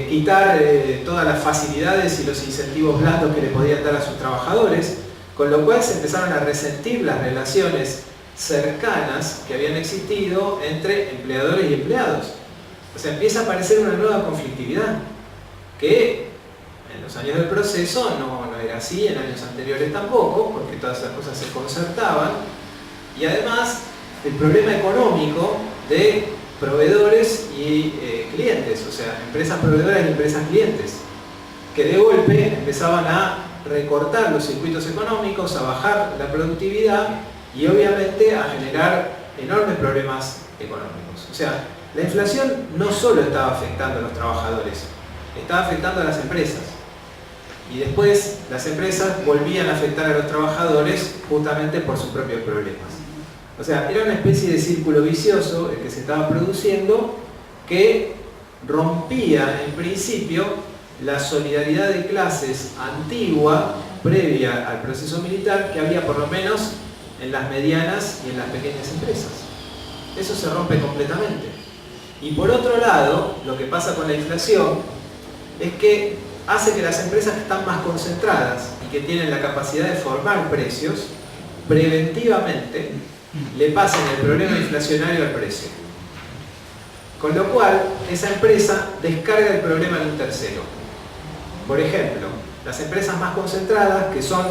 S1: quitar todas las facilidades y los incentivos blandos que le podían dar a sus trabajadores, con lo cual se empezaron a resentir las relaciones cercanas que habían existido entre empleadores y empleados. O sea, empieza a aparecer una nueva conflictividad que en los años del proceso no era así, en años anteriores tampoco, porque todas esas cosas se concertaban, y además el problema económico de proveedores y clientes, o sea, empresas proveedoras y empresas clientes, que de golpe empezaban a recortar los circuitos económicos, a bajar la productividad y obviamente a generar enormes problemas económicos. O sea, la inflación no solo estaba afectando a los trabajadores, estaba afectando a las empresas. Y después las empresas volvían a afectar a los trabajadores justamente por sus propios problemas. O sea, era una especie de círculo vicioso el que se estaba produciendo, que rompía en principio la solidaridad de clases antigua, previa al proceso militar, que había por lo menos en las medianas y en las pequeñas empresas. Eso se rompe completamente. Y por otro lado, lo que pasa con la inflación es que hace que las empresas que están más concentradas y que tienen la capacidad de formar precios, preventivamente le pasen el problema inflacionario al precio. Con lo cual, esa empresa descarga el problema en un tercero. Por ejemplo, las empresas más concentradas, que son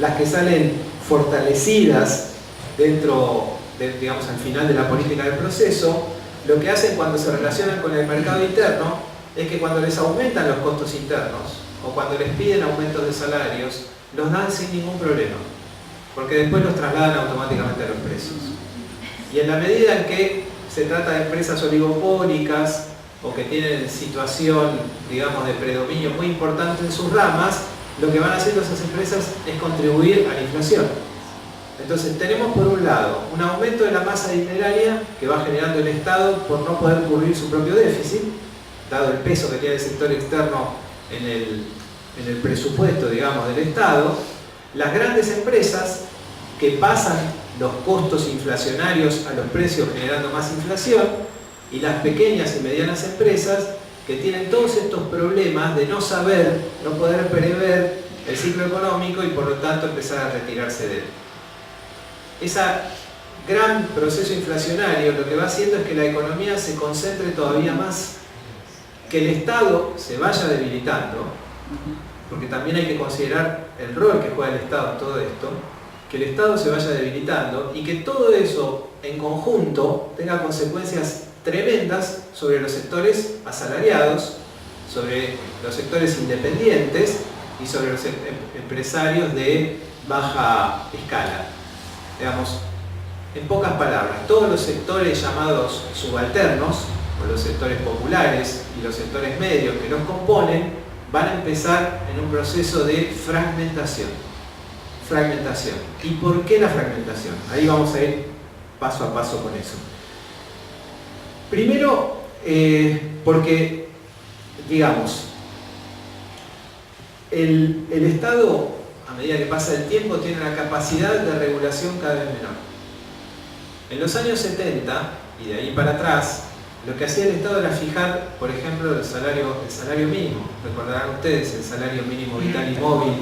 S1: las que salen fortalecidas dentro, digamos, al final de la política del proceso, lo que hacen cuando se relacionan con el mercado interno es que cuando les aumentan los costos internos o cuando les piden aumentos de salarios, los dan sin ningún problema, porque después los trasladan automáticamente a los precios. Y en la medida en que se trata de empresas oligopólicas o que tienen situación, digamos, de predominio muy importante en sus ramas, lo que van haciendo esas empresas es contribuir a la inflación. Entonces tenemos por un lado un aumento de la masa dineraria que va generando el Estado por no poder cubrir su propio déficit, dado el peso que tiene el sector externo en el presupuesto, digamos, del Estado. Las grandes empresas que pasan los costos inflacionarios a los precios generando más inflación, y las pequeñas y medianas empresas que tienen todos estos problemas de no saber, no poder prever el ciclo económico y por lo tanto empezar a retirarse de él. Ese gran proceso inflacionario lo que va haciendo es que la economía se concentre todavía más que el Estado se vaya debilitando, porque también hay que considerar el rol que juega el Estado en todo esto, que el Estado se vaya debilitando y que todo eso en conjunto tenga consecuencias tremendas sobre los sectores asalariados, sobre los sectores independientes y sobre los empresarios de baja escala. Digamos, en pocas palabras, todos los sectores llamados subalternos, o los sectores populares y los sectores medios que los componen, van a empezar en un proceso de fragmentación. Fragmentación. ¿Y por qué la fragmentación? Ahí vamos a ir paso a paso con eso. Primero, porque, digamos, el Estado, a medida que pasa el tiempo, tiene una capacidad de regulación cada vez menor. En los años 70, y de ahí para atrás, lo que hacía el Estado era fijar, por ejemplo, el salario mínimo. Recordarán ustedes el salario mínimo vital y móvil,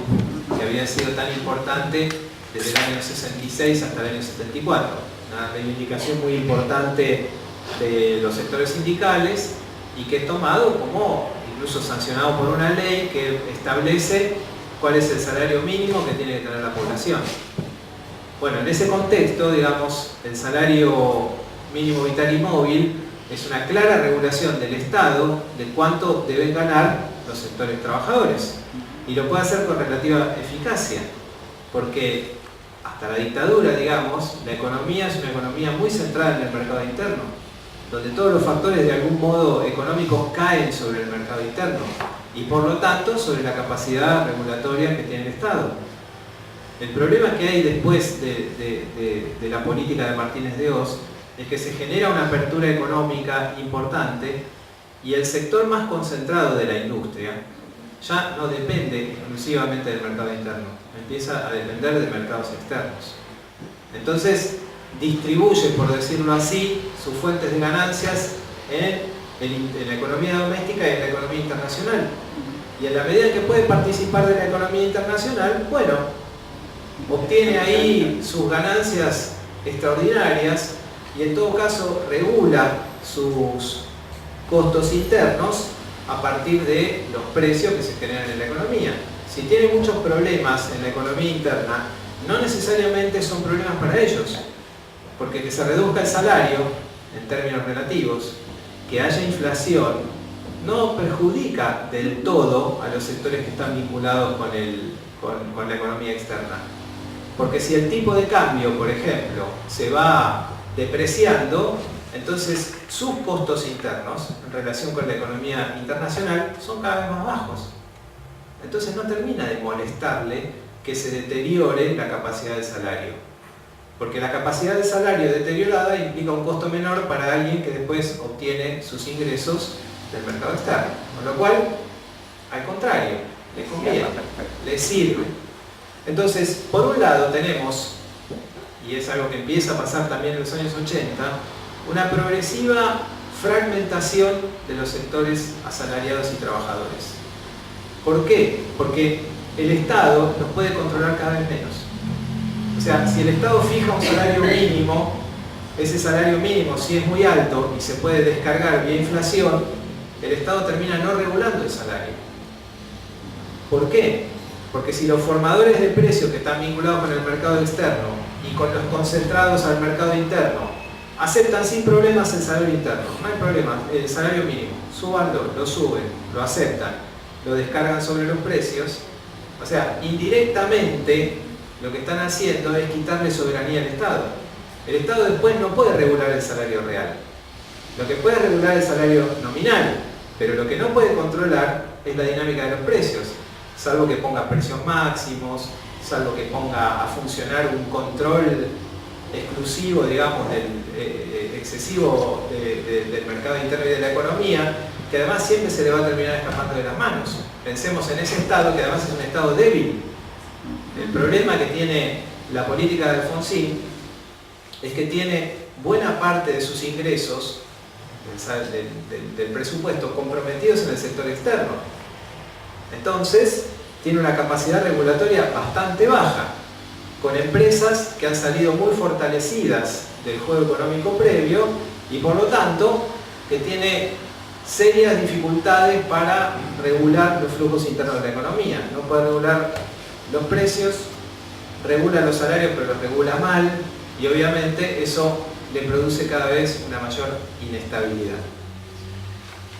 S1: que había sido tan importante desde el año 66 hasta el año 74. Una reivindicación muy importante de los sectores sindicales y que es tomado como, incluso sancionado por una ley que establece cuál es el salario mínimo que tiene que tener la población. Bueno, en ese contexto, digamos, el salario mínimo vital y móvil es una clara regulación del Estado de cuánto deben ganar los sectores trabajadores. Y lo puede hacer con relativa eficacia, porque hasta la dictadura, digamos, la economía es una economía muy centrada en el mercado interno, donde todos los factores de algún modo económicos caen sobre el mercado interno y por lo tanto sobre la capacidad regulatoria que tiene el Estado. El problema que hay después de la política de Martínez de Hoz es que se genera una apertura económica importante y el sector más concentrado de la industria ya no depende exclusivamente del mercado interno, empieza a depender de mercados externos. Entonces distribuye, por decirlo así, sus fuentes de ganancias en la economía doméstica y en la economía internacional. Y a la medida que puede participar de la economía internacional, bueno, obtiene ahí sus ganancias extraordinarias y en todo caso regula sus costos internos a partir de los precios que se generan en la economía. Si tiene muchos problemas en la economía interna, no necesariamente son problemas para ellos, porque que se reduzca el salario en términos relativos, que haya inflación, no perjudica del todo a los sectores que están vinculados con la economía externa. Porque si el tipo de cambio, por ejemplo, se va depreciando, entonces sus costos internos en relación con la economía internacional son cada vez más bajos. Entonces no termina de molestarle que se deteriore la capacidad de salario. Porque la capacidad de salario deteriorada implica un costo menor para alguien que después obtiene sus ingresos del mercado externo. Con lo cual, al contrario, le conviene, le sirve. Entonces, por un lado tenemos, y es algo que empieza a pasar también en los años 80, una progresiva fragmentación de los sectores asalariados y trabajadores. ¿Por qué? Porque el Estado los puede controlar cada vez menos. O sea, si el Estado fija un salario mínimo, ese salario mínimo, si es muy alto y se puede descargar vía inflación, el Estado termina no regulando el salario. ¿Por qué? Porque si los formadores de precios que están vinculados con el mercado externo y con los concentrados al mercado interno aceptan sin problemas el salario interno, no hay problema, el salario mínimo, súbanlo, lo suben, lo aceptan, lo descargan sobre los precios, o sea, indirectamente lo que están haciendo es quitarle soberanía al Estado. El Estado después no puede regular el salario real. Lo que puede regular es el salario nominal, pero lo que no puede controlar es la dinámica de los precios, salvo que ponga precios máximos, salvo que ponga a funcionar un control exclusivo, digamos, excesivo del mercado interno y de la economía, que además siempre se le va a terminar escapando de las manos. Pensemos en ese Estado, que además es un Estado débil. El problema que tiene la política de Alfonsín es que tiene buena parte de sus ingresos del presupuesto comprometidos en el sector externo. Entonces, tiene una capacidad regulatoria bastante baja, con empresas que han salido muy fortalecidas del juego económico previo y por lo tanto que tiene serias dificultades para regular los flujos internos de la economía. No puede regular los precios, regula los salarios pero los regula mal, y obviamente eso le produce cada vez una mayor inestabilidad.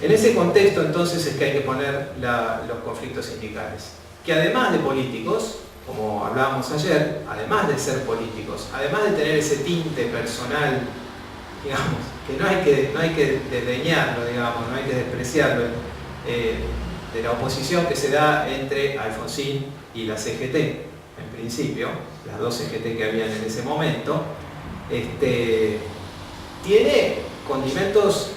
S1: En ese contexto entonces es que hay que poner los conflictos sindicales, que además de políticos, como hablábamos ayer, además de ser políticos, además de tener ese tinte personal, digamos, que no hay que desdeñarlo, digamos, no hay que despreciarlo, de la oposición que se da entre Alfonsín y la CGT, en principio, las dos CGT que habían en ese momento, tiene condimentos,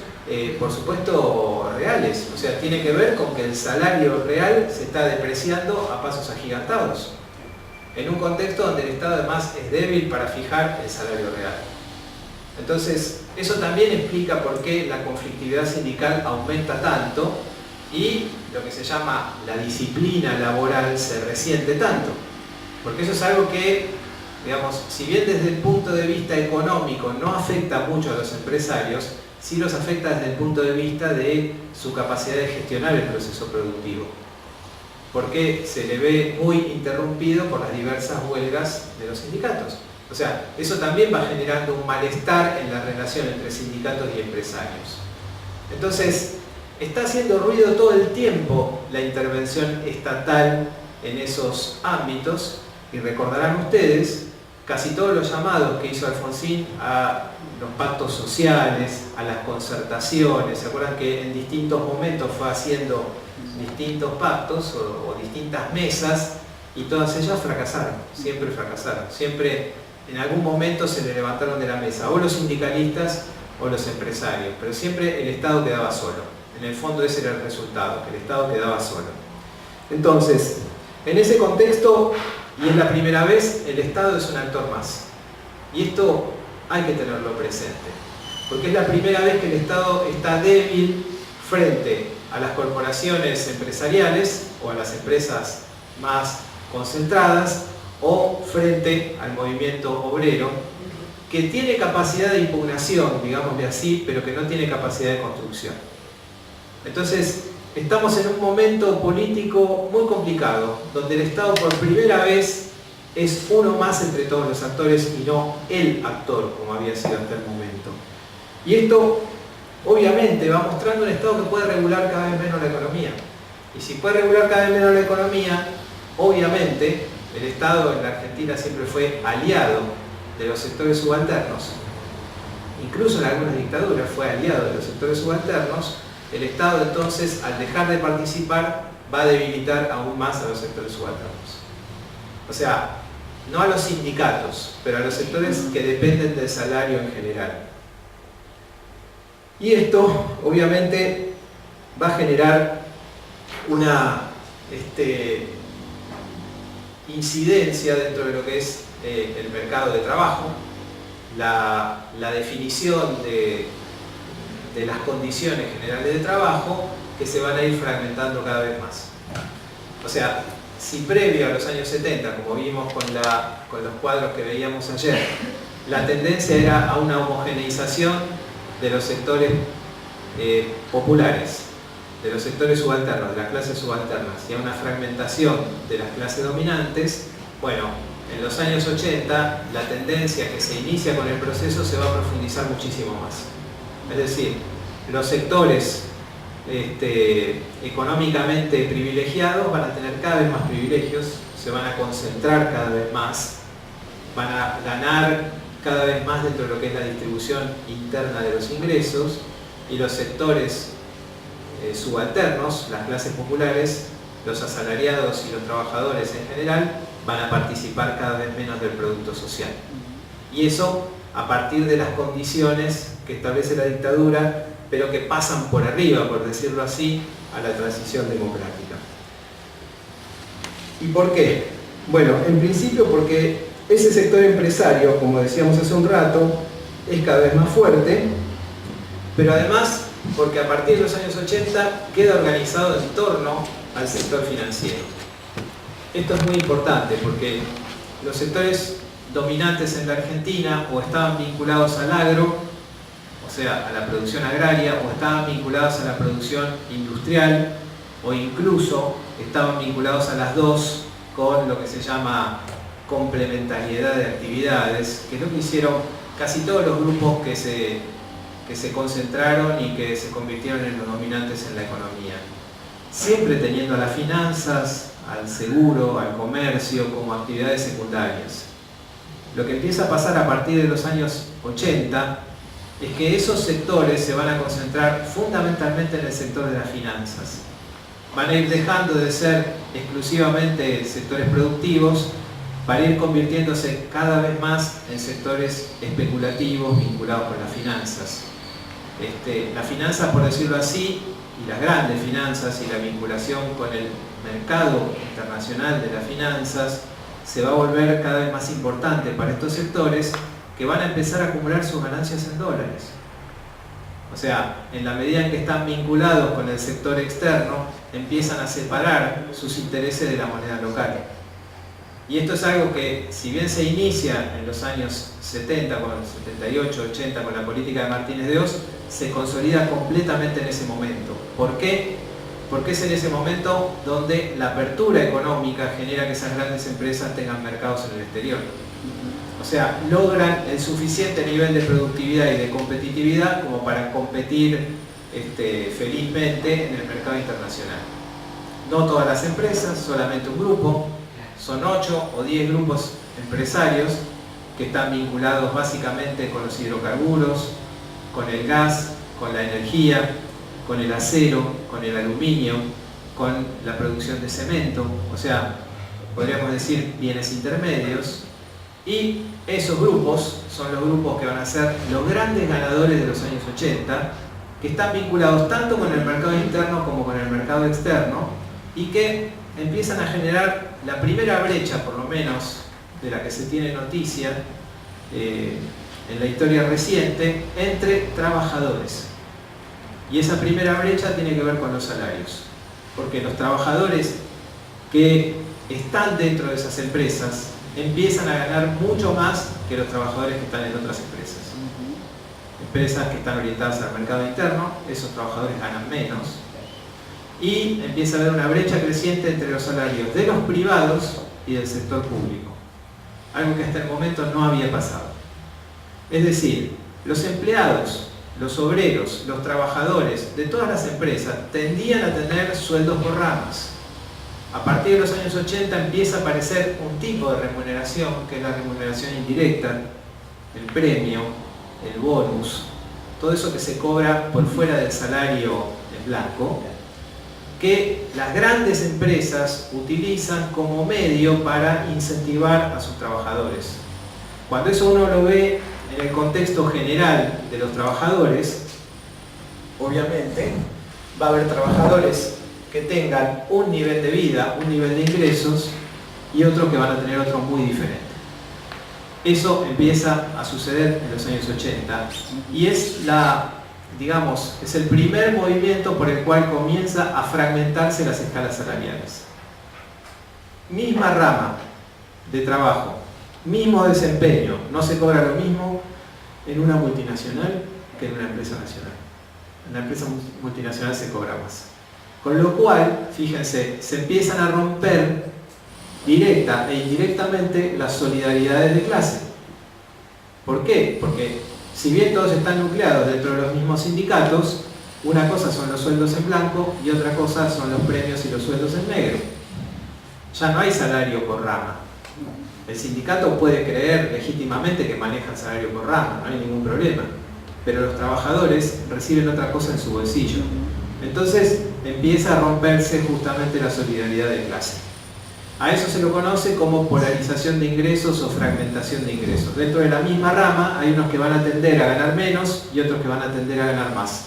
S1: por supuesto, reales. O sea, tiene que ver con que el salario real se está depreciando a pasos agigantados, en un contexto donde el Estado además es débil para fijar el salario real. Entonces, eso también explica por qué la conflictividad sindical aumenta tanto y lo que se llama la disciplina laboral se resiente tanto. Porque eso es algo que, digamos, si bien desde el punto de vista económico no afecta mucho a los empresarios, sí los afecta desde el punto de vista de su capacidad de gestionar el proceso productivo. Porque se le ve muy interrumpido por las diversas huelgas de los sindicatos. O sea, eso también va generando un malestar en la relación entre sindicatos y empresarios. Entonces, está haciendo ruido todo el tiempo la intervención estatal en esos ámbitos, y recordarán ustedes casi todos los llamados que hizo Alfonsín a los pactos sociales, a las concertaciones. ¿Se acuerdan que en distintos momentos fue haciendo distintos pactos o distintas mesas, y todas ellas fracasaron, siempre en algún momento se le levantaron de la mesa, o los sindicalistas o los empresarios, pero siempre el Estado quedaba solo. En el fondo ese era el resultado, que el Estado quedaba solo. Entonces, en ese contexto, y es la primera vez, el Estado es un actor más. Y esto hay que tenerlo presente, porque es la primera vez que el Estado está débil frente a las corporaciones empresariales o a las empresas más concentradas, o frente al movimiento obrero, que tiene capacidad de impugnación, digámosle así, pero que no tiene capacidad de construcción. Entonces, estamos en un momento político muy complicado, donde el Estado por primera vez es uno más entre todos los actores y no el actor, como había sido hasta el momento. Y esto, obviamente, va mostrando un Estado que puede regular cada vez menos la economía. Y si puede regular cada vez menos la economía, obviamente, el Estado en la Argentina siempre fue aliado de los sectores subalternos. Incluso en algunas dictaduras fue aliado de los sectores subalternos. El Estado entonces, al dejar de participar, va a debilitar aún más a los sectores subalternos. O sea, no a los sindicatos, pero a los sectores que dependen del salario en general. Y esto, obviamente, va a generar una incidencia dentro de lo que es el mercado de trabajo, la definición de las condiciones generales de trabajo, que se van a ir fragmentando cada vez más. O sea, si previo a los años 70, como vimos con los cuadros que veíamos ayer, la tendencia era a una homogeneización de los sectores populares, de los sectores subalternos, de las clases subalternas, y a una fragmentación de las clases dominantes, bueno, en los años 80 la tendencia que se inicia con el proceso se va a profundizar muchísimo más. Es decir, los sectores económicamente privilegiados van a tener cada vez más privilegios, se van a concentrar cada vez más, van a ganar cada vez más dentro de lo que es la distribución interna de los ingresos, y los sectores subalternos, las clases populares, los asalariados y los trabajadores en general, van a participar cada vez menos del producto social. Y eso a partir de las condiciones que establece la dictadura, pero que pasan por arriba, por decirlo así, a la transición democrática. ¿Y por qué? Bueno, en principio porque ese sector empresario, como decíamos hace un rato, es cada vez más fuerte, pero además porque a partir de los años 80 queda organizado en torno al sector financiero. Esto es muy importante porque los sectores dominantes en la Argentina o estaban vinculados al agro, o sea, a la producción agraria, o estaban vinculados a la producción industrial, o incluso estaban vinculados a las dos con lo que se llama complementariedad de actividades, que es lo que hicieron casi todos los grupos que se concentraron y que se convirtieron en los dominantes en la economía. Siempre teniendo a las finanzas, al seguro, al comercio como actividades secundarias. Lo que empieza a pasar a partir de los años 80 es que esos sectores se van a concentrar fundamentalmente en el sector de las finanzas. Van a ir dejando de ser exclusivamente sectores productivos para ir convirtiéndose cada vez más en sectores especulativos vinculados con las finanzas. Las finanzas, por decirlo así, y las grandes finanzas y la vinculación con el mercado internacional de las finanzas se va a volver cada vez más importante para estos sectores, que van a empezar a acumular sus ganancias en dólares. O sea, en la medida en que están vinculados con el sector externo, empiezan a separar sus intereses de la moneda local. Y esto es algo que, si bien se inicia en los años 70, 78, 80, con la política de Martínez de Hoz, se consolida completamente en ese momento. ¿Por qué? Porque es en ese momento donde la apertura económica genera que esas grandes empresas tengan mercados en el exterior. O sea, logran el suficiente nivel de productividad y de competitividad como para competir felizmente en el mercado internacional. No todas las empresas, solamente un grupo. Son 8 o 10 grupos empresarios que están vinculados básicamente con los hidrocarburos, con el gas, con la energía, con el acero, con el aluminio, con la producción de cemento, o sea, podríamos decir bienes intermedios. Y esos grupos son los grupos que van a ser los grandes ganadores de los años 80, que están vinculados tanto con el mercado interno como con el mercado externo, y que empiezan a generar la primera brecha, por lo menos, de la que se tiene noticia en la historia reciente, entre trabajadores. Y esa primera brecha tiene que ver con los salarios, porque los trabajadores que están dentro de esas empresas empiezan a ganar mucho más que los trabajadores que están en otras empresas. Empresas que están orientadas al mercado interno, esos trabajadores ganan menos, y empieza a haber una brecha creciente entre los salarios de los privados y del sector público, algo que hasta el momento no había pasado. Es decir, los empleados, los obreros, los trabajadores de todas las empresas tendían a tener sueldos por ramas. A partir de los años 80 empieza a aparecer un tipo de remuneración, que es la remuneración indirecta, el premio, el bonus, todo eso que se cobra por fuera del salario en blanco, que las grandes empresas utilizan como medio para incentivar a sus trabajadores. Cuando eso uno lo ve en el contexto general de los trabajadores, obviamente va a haber trabajadores que tengan un nivel de vida, un nivel de ingresos, y otros que van a tener otro muy diferente. Eso empieza a suceder en los años 80 y es es el primer movimiento por el cual comienza a fragmentarse las escalas salariales. Misma rama de trabajo, mismo desempeño, no se cobra lo mismo en una multinacional que en una empresa nacional. En la empresa multinacional se cobra más. Con lo cual, fíjense, se empiezan a romper directa e indirectamente las solidaridades de clase. ¿Por qué? Porque si bien todos están nucleados dentro de los mismos sindicatos, una cosa son los sueldos en blanco y otra cosa son los premios y los sueldos en negro. Ya no hay salario por rama. El sindicato puede creer legítimamente que maneja el salario por rama, no hay ningún problema, pero los trabajadores reciben otra cosa en su bolsillo. Entonces empieza a romperse justamente la solidaridad de clase. A eso se lo conoce como polarización de ingresos o fragmentación de ingresos. Dentro de la misma rama hay unos que van a tender a ganar menos y otros que van a tender a ganar más.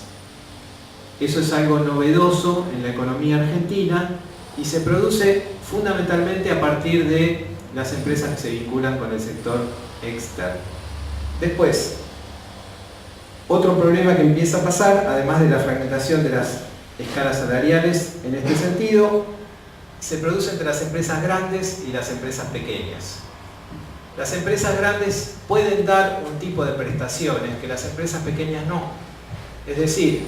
S1: Eso es algo novedoso en la economía argentina y se produce fundamentalmente a partir de las empresas que se vinculan con el sector externo. Después, otro problema que empieza a pasar, además de la fragmentación de las escalas salariales en este sentido, se produce entre las empresas grandes y las empresas pequeñas. Las empresas grandes pueden dar un tipo de prestaciones que las empresas pequeñas no. Es decir,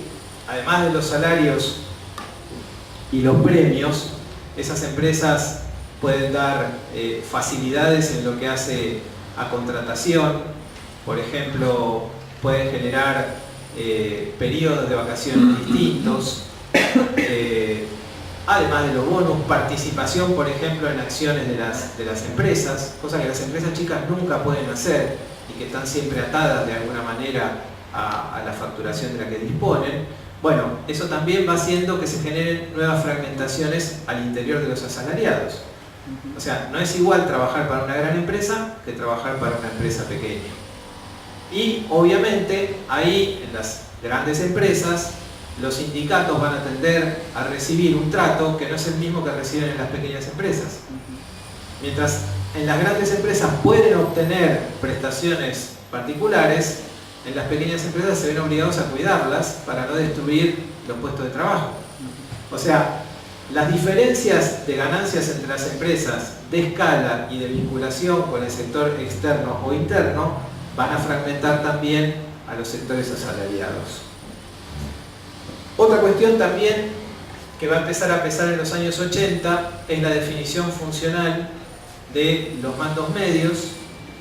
S1: además de los salarios y los premios, esas empresas pueden dar facilidades en lo que hace a contratación. Por ejemplo, pueden generar periodos de vacaciones distintos, además de los bonos, participación, por ejemplo, en acciones de las empresas, cosa que las empresas chicas nunca pueden hacer y que están siempre atadas de alguna manera a la facturación de la que disponen. Bueno, eso también va haciendo que se generen nuevas fragmentaciones al interior de los asalariados. O sea, no es igual trabajar para una gran empresa que trabajar para una empresa pequeña. Y obviamente ahí en las grandes empresas los sindicatos van a tender a recibir un trato que no es el mismo que reciben en las pequeñas empresas. Mientras en las grandes empresas pueden obtener prestaciones particulares, en las pequeñas empresas se ven obligados a cuidarlas para no destruir los puestos de trabajo. O sea, las diferencias de ganancias entre las empresas de escala y de vinculación con el sector externo o interno van a fragmentar también a los sectores asalariados. Otra cuestión también que va a empezar a pesar en los años 80 es la definición funcional de los mandos medios,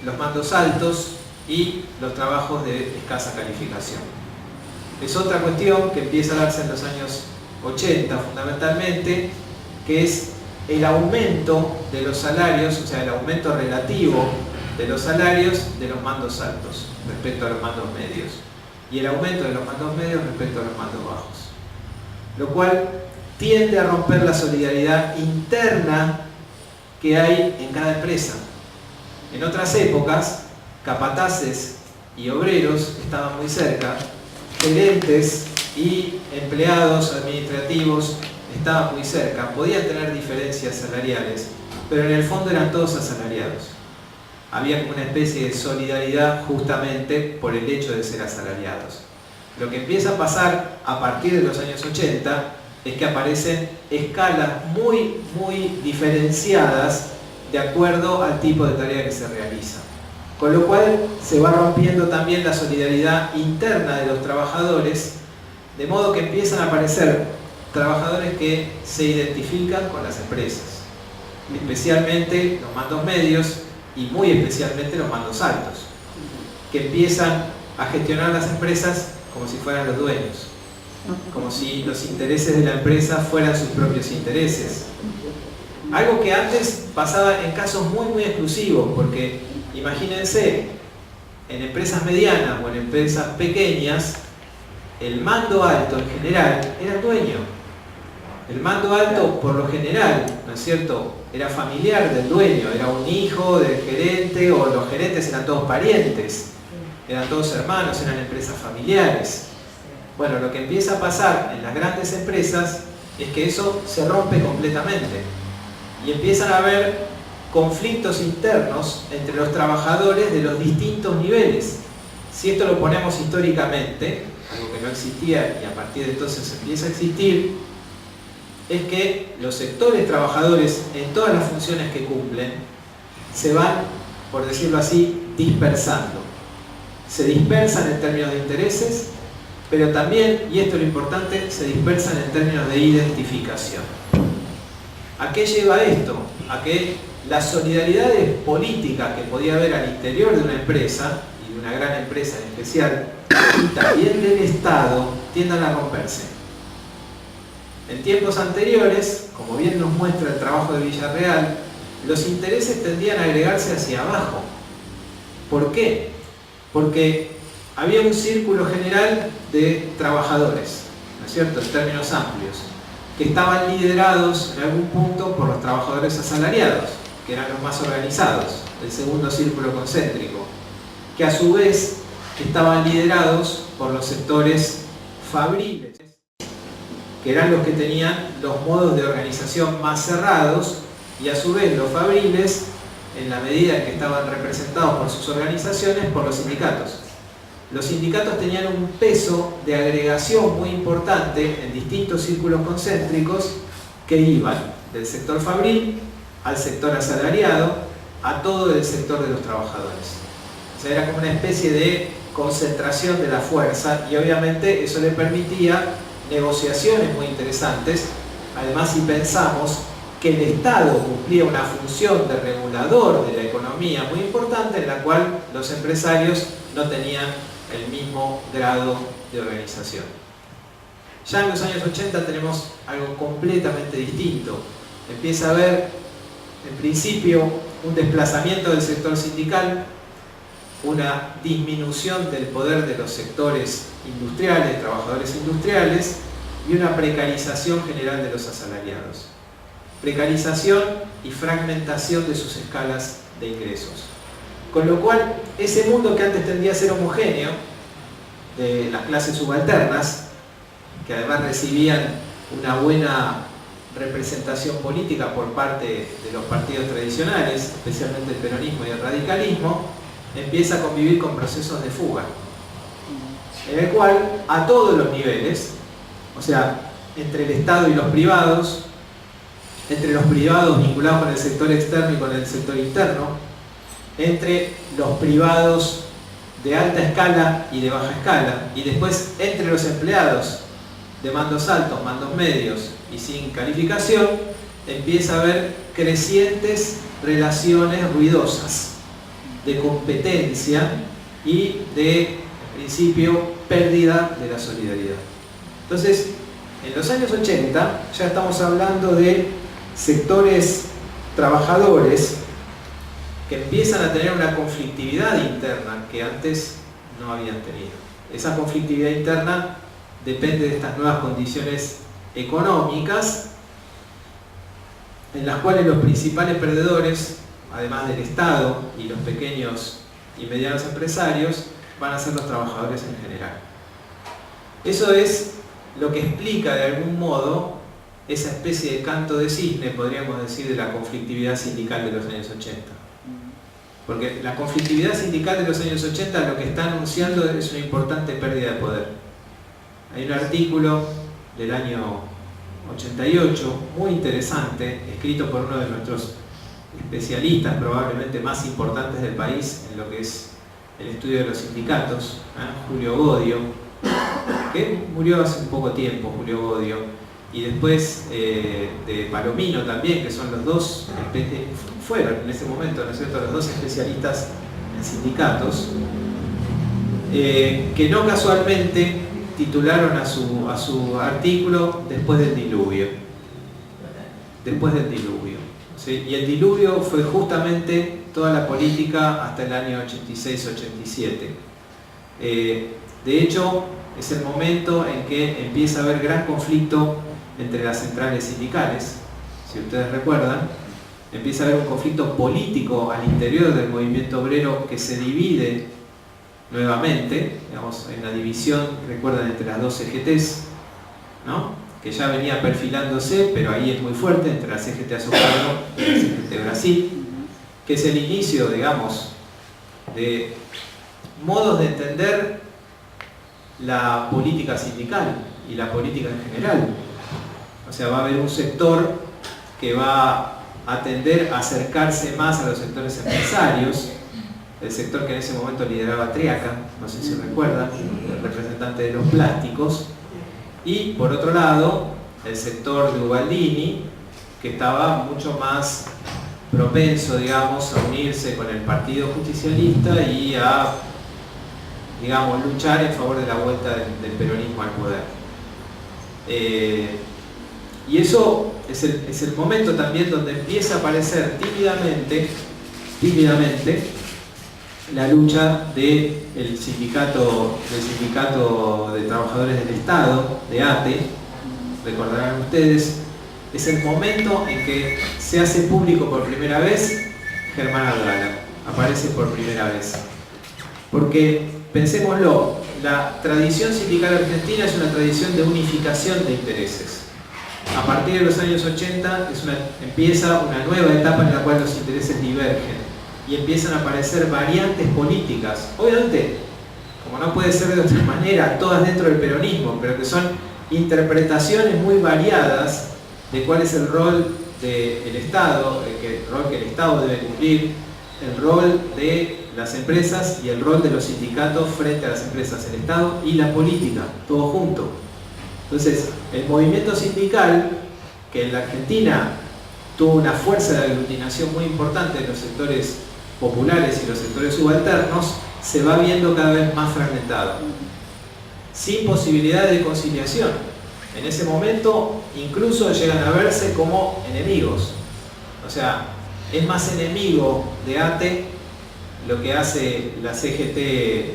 S1: los mandos altos y los trabajos de escasa calificación. Es otra cuestión que empieza a darse en los años 80 fundamentalmente, que es el aumento de los salarios, o sea, el aumento relativo de los salarios de los mandos altos respecto a los mandos medios y el aumento de los mandos medios respecto a los mandos bajos, lo cual tiende a romper la solidaridad interna que hay en cada empresa. En otras épocas, capataces y obreros estaban muy cerca, gerentes y empleados administrativos estaban muy cerca, podían tener diferencias salariales, pero en el fondo eran todos asalariados. Había como una especie de solidaridad justamente por el hecho de ser asalariados. Lo que empieza a pasar a partir de los años 80 es que aparecen escalas muy diferenciadas de acuerdo al tipo de tarea que se realiza. Con lo cual se va rompiendo también la solidaridad interna de los trabajadores, de modo que empiezan a aparecer trabajadores que se identifican con las empresas, especialmente los mandos medios y muy especialmente los mandos altos, que empiezan a gestionar las empresas como si fueran los dueños, como si los intereses de la empresa fueran sus propios intereses. Algo que antes pasaba en casos muy exclusivos, porque imagínense, en empresas medianas o en empresas pequeñas, el mando alto en general era el dueño. El mando alto, por lo general, ¿no es cierto?, era familiar del dueño, era un hijo del gerente, o los gerentes eran todos parientes, eran todos hermanos, eran empresas familiares. Bueno, lo que empieza a pasar en las grandes empresas es que eso se rompe completamente y empiezan a haber conflictos internos entre los trabajadores de los distintos niveles. Si esto lo ponemos históricamente, algo que no existía y a partir de entonces empieza a existir, es que los sectores trabajadores en todas las funciones que cumplen se van, por decirlo así, dispersando. Se dispersan en términos de intereses, pero también, y esto es lo importante, se dispersan en términos de identificación. ¿A qué lleva esto? A que las solidaridades políticas que podía haber al interior de una empresa, y de una gran empresa en especial, y también del Estado, tiendan a romperse. En tiempos anteriores, como bien nos muestra el trabajo de Villarreal, los intereses tendían a agregarse hacia abajo. ¿Por qué? Porque había un círculo general de trabajadores, ¿no es cierto?, en términos amplios, que estaban liderados en algún punto por los trabajadores asalariados, que eran los más organizados, el segundo círculo concéntrico, que a su vez estaban liderados por los sectores fabriles, que eran los que tenían los modos de organización más cerrados, y a su vez los fabriles, en la medida en que estaban representados por sus organizaciones, por los sindicatos. Los sindicatos tenían un peso de agregación muy importante en distintos círculos concéntricos que iban del sector fabril al sector asalariado, a todo el sector de los trabajadores. O sea, era como una especie de concentración de la fuerza y obviamente eso le permitía negociaciones muy interesantes. Además, si pensamos que el Estado cumplía una función de regulador de la economía muy importante, en la cual los empresarios no tenían el mismo grado de organización. Ya en los años 80 tenemos algo completamente distinto. Empieza a haber, en principio, un desplazamiento del sector sindical, una disminución del poder de los sectores industriales, trabajadores industriales, y una precarización general de los asalariados. Precarización y fragmentación de sus escalas de ingresos. Con lo cual, ese mundo que antes tendía a ser homogéneo, de las clases subalternas, que además recibían una buena representación política por parte de los partidos tradicionales, especialmente el peronismo y el radicalismo, empieza a convivir con procesos de fuga, en el cual a todos los niveles, o sea, entre el Estado y los privados, entre los privados vinculados con el sector externo y con el sector interno, entre los privados de alta escala y de baja escala, y después entre los empleados de mandos altos, mandos medios y sin calificación, empieza a haber crecientes relaciones ruidosas de competencia y de, en principio, pérdida de la solidaridad. Entonces, en los años 80 ya estamos hablando de sectores trabajadores que empiezan a tener una conflictividad interna que antes no habían tenido. Esa conflictividad interna depende de estas nuevas condiciones económicas en las cuales los principales perdedores, además del Estado y los pequeños y medianos empresarios, van a ser los trabajadores en general. Eso es lo que explica de algún modo esa especie de canto de cisne, podríamos decir, de la conflictividad sindical de los años 80. Porque la conflictividad sindical de los años 80 lo que está anunciando es una importante pérdida de poder. Hay un artículo del año 88, muy interesante, escrito por uno de nuestros especialistas probablemente más importantes del país en lo que es el estudio de los sindicatos, Julio Bodio, que murió hace un poco tiempo, Julio Bodio, y después de Palomino también, que son los dos, fueron en ese momento, ¿no es cierto?, los dos especialistas en sindicatos, que no casualmente titularon a su artículo Después del diluvio. Después del diluvio. ¿Sí? Y el diluvio fue justamente toda la política hasta el año 86-87. De hecho, es el momento en que empieza a haber gran conflicto entre las centrales sindicales. Si ustedes recuerdan, empieza a haber un conflicto político al interior del movimiento obrero que se divide nuevamente, digamos, en la división, recuerdan, entre las dos CGTs, ¿no?, que ya venía perfilándose, pero ahí es muy fuerte, entre la CGT Azucarero y la CGT Brasil, que es el inicio, digamos, de modos de entender la política sindical y la política en general. O sea, va a haber un sector que va a tender a acercarse más a los sectores empresarios, el sector que en ese momento lideraba Triaca, no sé si recuerdan, el representante de los plásticos, y por otro lado, el sector de Ubaldini, que estaba mucho más propenso, digamos, a unirse con el Partido Justicialista y a, digamos, luchar en favor de la vuelta del peronismo al poder. Y eso es el momento también donde empieza a aparecer tímidamente, la lucha del sindicato de trabajadores del Estado, de ATE. Recordarán ustedes, es el momento en que se hace público por primera vez Germán Abdala, aparece por primera vez. Porque, pensémoslo, la tradición sindical argentina es una tradición de unificación de intereses. A partir de los años 80 empieza una nueva etapa en la cual los intereses divergen y empiezan a aparecer variantes políticas, obviamente, como no puede ser de otra manera, todas dentro del peronismo, pero que son interpretaciones muy variadas de cuál es el rol del Estado, el rol que el Estado debe cumplir, el rol de las empresas y el rol de los sindicatos frente a las empresas, el Estado y la política, todo junto. Entonces, el movimiento sindical, que en la Argentina tuvo una fuerza de aglutinación muy importante en los sectores populares y los sectores subalternos, se va viendo cada vez más fragmentado, sin posibilidad de conciliación. En ese momento incluso llegan a verse como enemigos. O sea, es más enemigo de ATE lo que hace la CGT,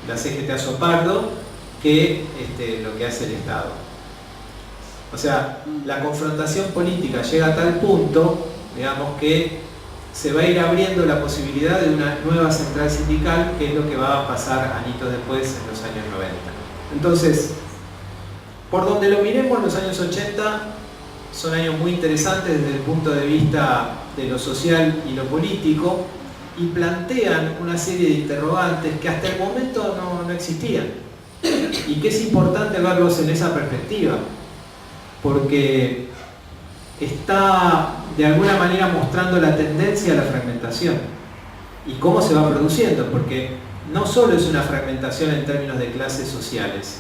S1: la CGT Azopardo, que lo que hace el Estado. O sea, la confrontación política llega a tal punto, digamos, que se va a ir abriendo la posibilidad de una nueva central sindical, que es lo que va a pasar añitos después, en los años 90. Entonces, por donde lo miremos, los años 80 son años muy interesantes desde el punto de vista de lo social y lo político, y plantean una serie de interrogantes que hasta el momento no existían, y que es importante verlos en esa perspectiva, porque está de alguna manera mostrando la tendencia a la fragmentación y cómo se va produciendo, porque no solo es una fragmentación en términos de clases sociales,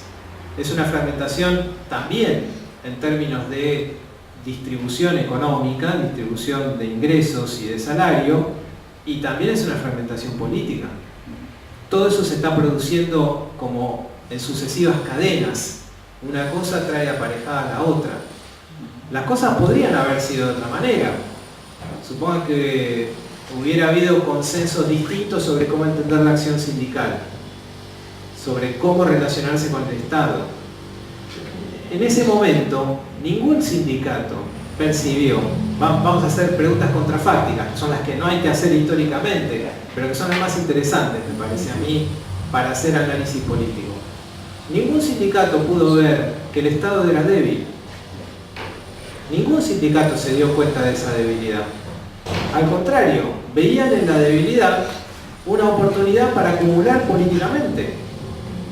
S1: es una fragmentación también en términos de distribución económica, distribución de ingresos y de salario, y también es una fragmentación política. Todo eso se está produciendo como en sucesivas cadenas, una cosa trae aparejada a la otra. Las cosas podrían haber sido de otra manera. Supongo que hubiera habido consensos distintos sobre cómo entender la acción sindical, sobre cómo relacionarse con el Estado. En ese momento, ningún sindicato percibió, vamos a hacer preguntas contrafácticas, que son las que no hay que hacer históricamente, pero que son las más interesantes, me parece a mí, para hacer análisis político. Ningún sindicato pudo ver que el Estado era débil. Ningún sindicato se dio cuenta de esa debilidad. Al contrario, veían en la debilidad una oportunidad para acumular políticamente.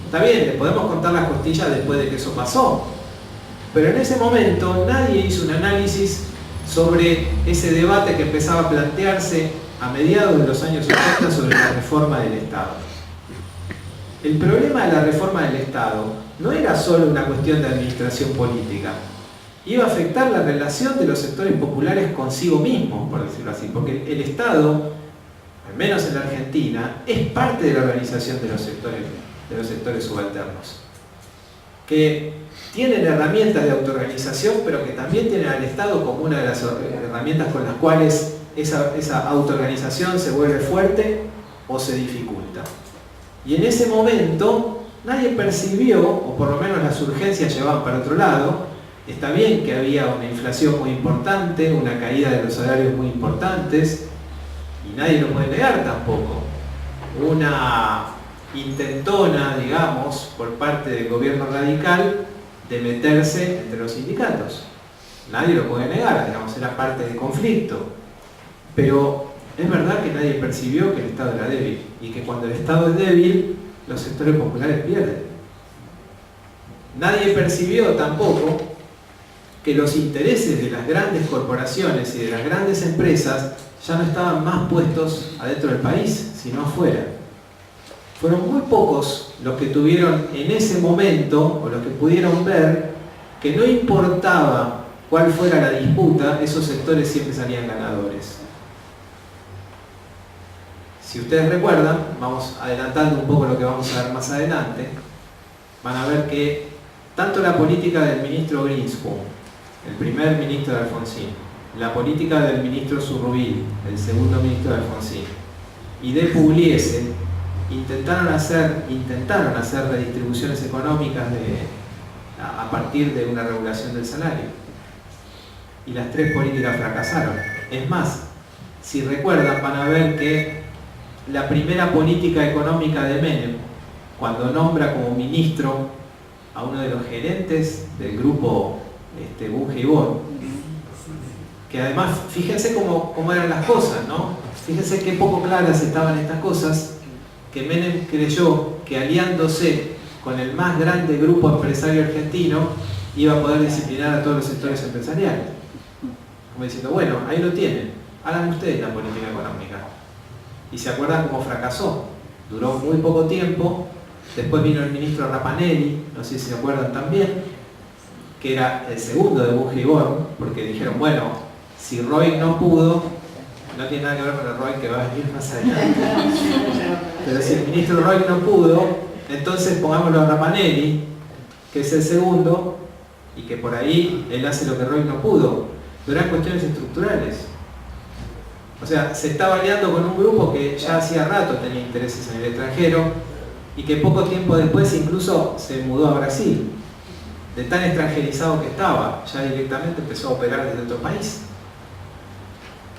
S1: Está bien, le podemos contar las costillas después de que eso pasó, pero en ese momento nadie hizo un análisis sobre ese debate que empezaba a plantearse a mediados de los años 80 sobre la reforma del Estado. El problema de la reforma del Estado no era solo una cuestión de administración política, iba a afectar la relación de los sectores populares consigo mismos, por decirlo así, porque el Estado, al menos en la Argentina, es parte de la organización de los sectores subalternos, que tienen herramientas de autoorganización, pero que también tienen al Estado como una de las herramientas con las cuales esa autoorganización se vuelve fuerte o se dificulta. Y en ese momento nadie percibió, o por lo menos las urgencias llevaban para otro lado. Está bien que había una inflación muy importante, una caída de los salarios muy importantes, y nadie lo puede negar tampoco. Una intentona, digamos, por parte del gobierno radical de meterse entre los sindicatos. Nadie lo puede negar, digamos, era parte del conflicto. Pero es verdad que nadie percibió que el Estado era débil, y que cuando el Estado es débil, los sectores populares pierden. Nadie percibió tampoco que los intereses de las grandes corporaciones y de las grandes empresas ya no estaban más puestos adentro del país, sino afuera. Fueron muy pocos los que tuvieron en ese momento, o los que pudieron ver, que no importaba cuál fuera la disputa, esos sectores siempre salían ganadores. Si ustedes recuerdan, vamos adelantando un poco lo que vamos a ver más adelante, van a ver que tanto la política del ministro Greenspoon, el primer ministro de Alfonsín, la política del ministro Zurrubil, el segundo ministro de Alfonsín, y de Pugliese, intentaron hacer redistribuciones económicas a partir de una regulación del salario. Y las tres políticas fracasaron. Es más, si recuerdan, van a ver que la primera política económica de Menem, cuando nombra como ministro a uno de los gerentes del grupo Bunge y Bor, que además, fíjense cómo eran las cosas, ¿no? Fíjense qué poco claras estaban estas cosas, que Menem creyó que aliándose con el más grande grupo empresario argentino iba a poder disciplinar a todos los sectores empresariales. Como diciendo, bueno, ahí lo tienen. hagan ustedes la política económica. Y se acuerdan cómo fracasó. Duró muy poco tiempo. Después vino el ministro Rapanelli, no sé si se acuerdan también, que era el segundo de Bugigón, porque dijeron, bueno, si Roig no pudo, no tiene nada que ver con el Roig que va a venir más adelante. Pero si el ministro Roig no pudo, entonces pongámoslo a Rapanelli, que es el segundo, y que por ahí él hace lo que Roig no pudo. Pero eran cuestiones estructurales. O sea, se estaba aliando con un grupo que ya hacía rato tenía intereses en el extranjero y que poco tiempo después incluso se mudó a Brasil. De tan extranjerizado que estaba, ya directamente empezó a operar desde otro país.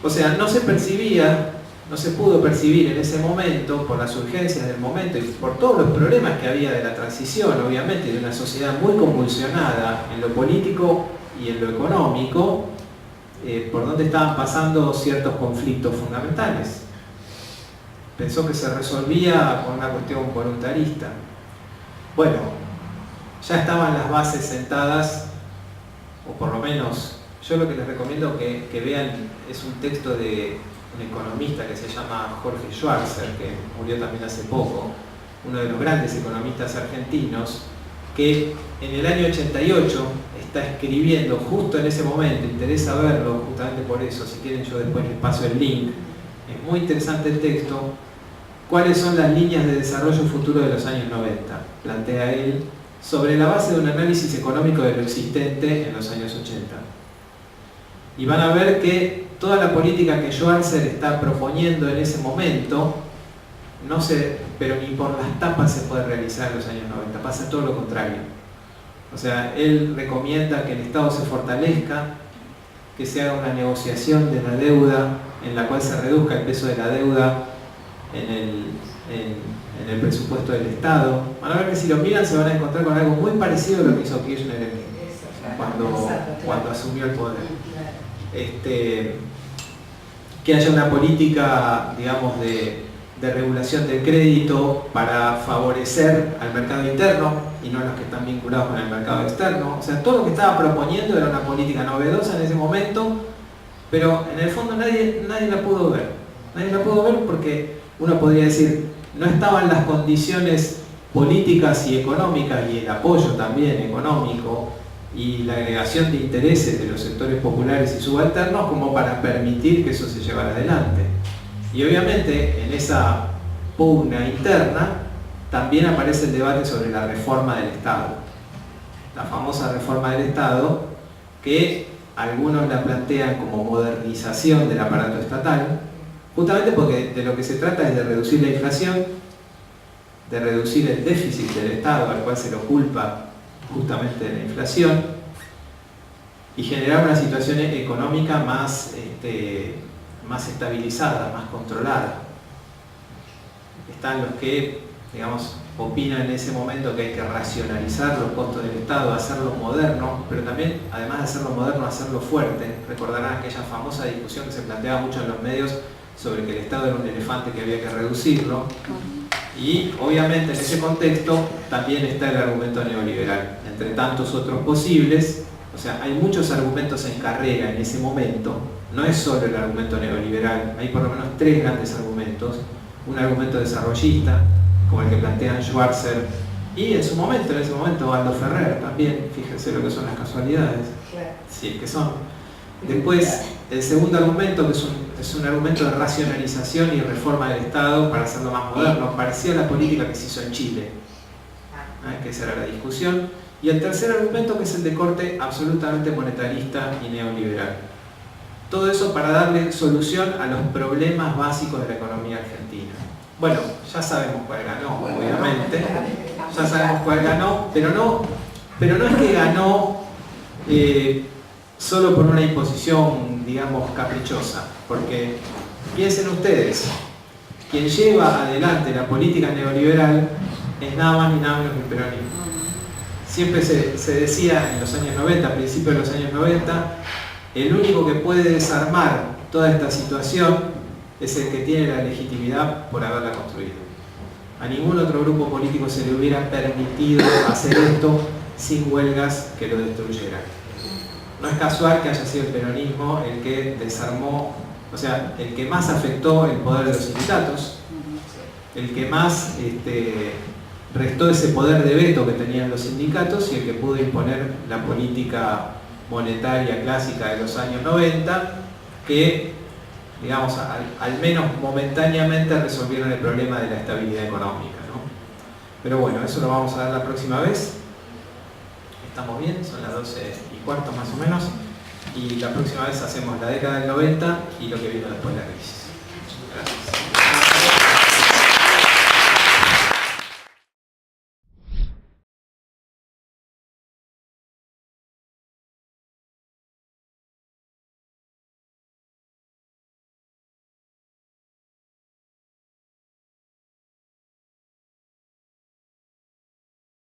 S1: O sea, no se percibía, no se pudo percibir en ese momento, por las urgencias del momento y por todos los problemas que había de la transición, obviamente, de una sociedad muy convulsionada en lo político y en lo económico, por donde estaban pasando ciertos conflictos fundamentales. Pensó que se resolvía con una cuestión voluntarista. Bueno, ya estaban las bases sentadas, o por lo menos, yo lo que les recomiendo que vean es un texto de un economista que se llama Jorge Schwarzer, que murió también hace poco, uno de los grandes economistas argentinos, que en el año 88 está escribiendo justo en ese momento, interesa verlo justamente por eso, si quieren yo después les paso el link, es muy interesante el texto, cuáles son las líneas de desarrollo futuro de los años 90, plantea él, sobre la base de un análisis económico de lo existente en los años 80. Y van a ver que toda la política que Schwarzer está proponiendo en ese momento, no sé, pero ni por las tapas se puede realizar en los años 90, pasa todo lo contrario. O sea, él recomienda que el Estado se fortalezca, que se haga una negociación de la deuda en la cual se reduzca el peso de la deuda en el presupuesto del Estado. Van a ver que si lo miran se van a encontrar con algo muy parecido a lo que hizo Kirchner cuando asumió el poder. Que haya una política, digamos, de regulación del crédito para favorecer al mercado interno y no a los que están vinculados con el mercado externo. O sea, todo lo que estaba proponiendo era una política novedosa en ese momento, pero en el fondo nadie la pudo ver. Nadie la pudo ver porque uno podría decir, no estaban las condiciones políticas y económicas y el apoyo también económico y la agregación de intereses de los sectores populares y subalternos como para permitir que eso se llevara adelante. Y obviamente en esa pugna interna también aparece el debate sobre la reforma del Estado. La famosa reforma del Estado que algunos la plantean como modernización del aparato estatal, justamente porque de lo que se trata es de reducir la inflación, de reducir el déficit del Estado al cual se lo culpa justamente de la inflación y generar una situación económica más estabilizada, más controlada. Están los que, digamos, opinan en ese momento que hay que racionalizar los costos del Estado, hacerlo moderno, pero también, además de hacerlo moderno, hacerlo fuerte. Recordarán aquella famosa discusión que se planteaba mucho en los medios sobre que el Estado era un elefante que había que reducirlo. Y obviamente en ese contexto también está el argumento neoliberal, entre tantos otros posibles. O sea, hay muchos argumentos en carrera en ese momento, no es solo el argumento neoliberal, hay por lo menos tres grandes argumentos. Un argumento desarrollista, como el que plantean Schwarzer, y en ese momento Aldo Ferrer también, fíjense lo que son las casualidades, si es que son. Después, el segundo argumento, que es un argumento de racionalización y reforma del Estado para hacerlo más moderno, parecía la política que se hizo en Chile, que esa era la discusión. Y el tercer argumento, que es el de corte absolutamente monetarista y neoliberal. Todo eso para darle solución a los problemas básicos de la economía argentina. Bueno, ya sabemos cuál ganó, obviamente. Ya sabemos cuál ganó, pero no es que ganó solo por una imposición, digamos, caprichosa. Porque piensen ustedes, quien lleva adelante la política neoliberal es nada más ni nada menos que el peronismo. Siempre se decía en los años 90, a principios de los años 90, el único que puede desarmar toda esta situación es el que tiene la legitimidad por haberla construido. A ningún otro grupo político se le hubiera permitido hacer esto sin huelgas que lo destruyeran. No es casual que haya sido el peronismo el que desarmó O sea, el que más afectó el poder de los sindicatos, el que más restó ese poder de veto que tenían los sindicatos y el que pudo imponer la política monetaria clásica de los años 90, que, digamos, al menos momentáneamente resolvieron el problema de la estabilidad económica, ¿no? Pero bueno, eso lo vamos a ver la próxima vez. Estamos bien, son las 12:15 más o menos, y la próxima vez hacemos la década del 90 y lo que vino después de la crisis. Gracias.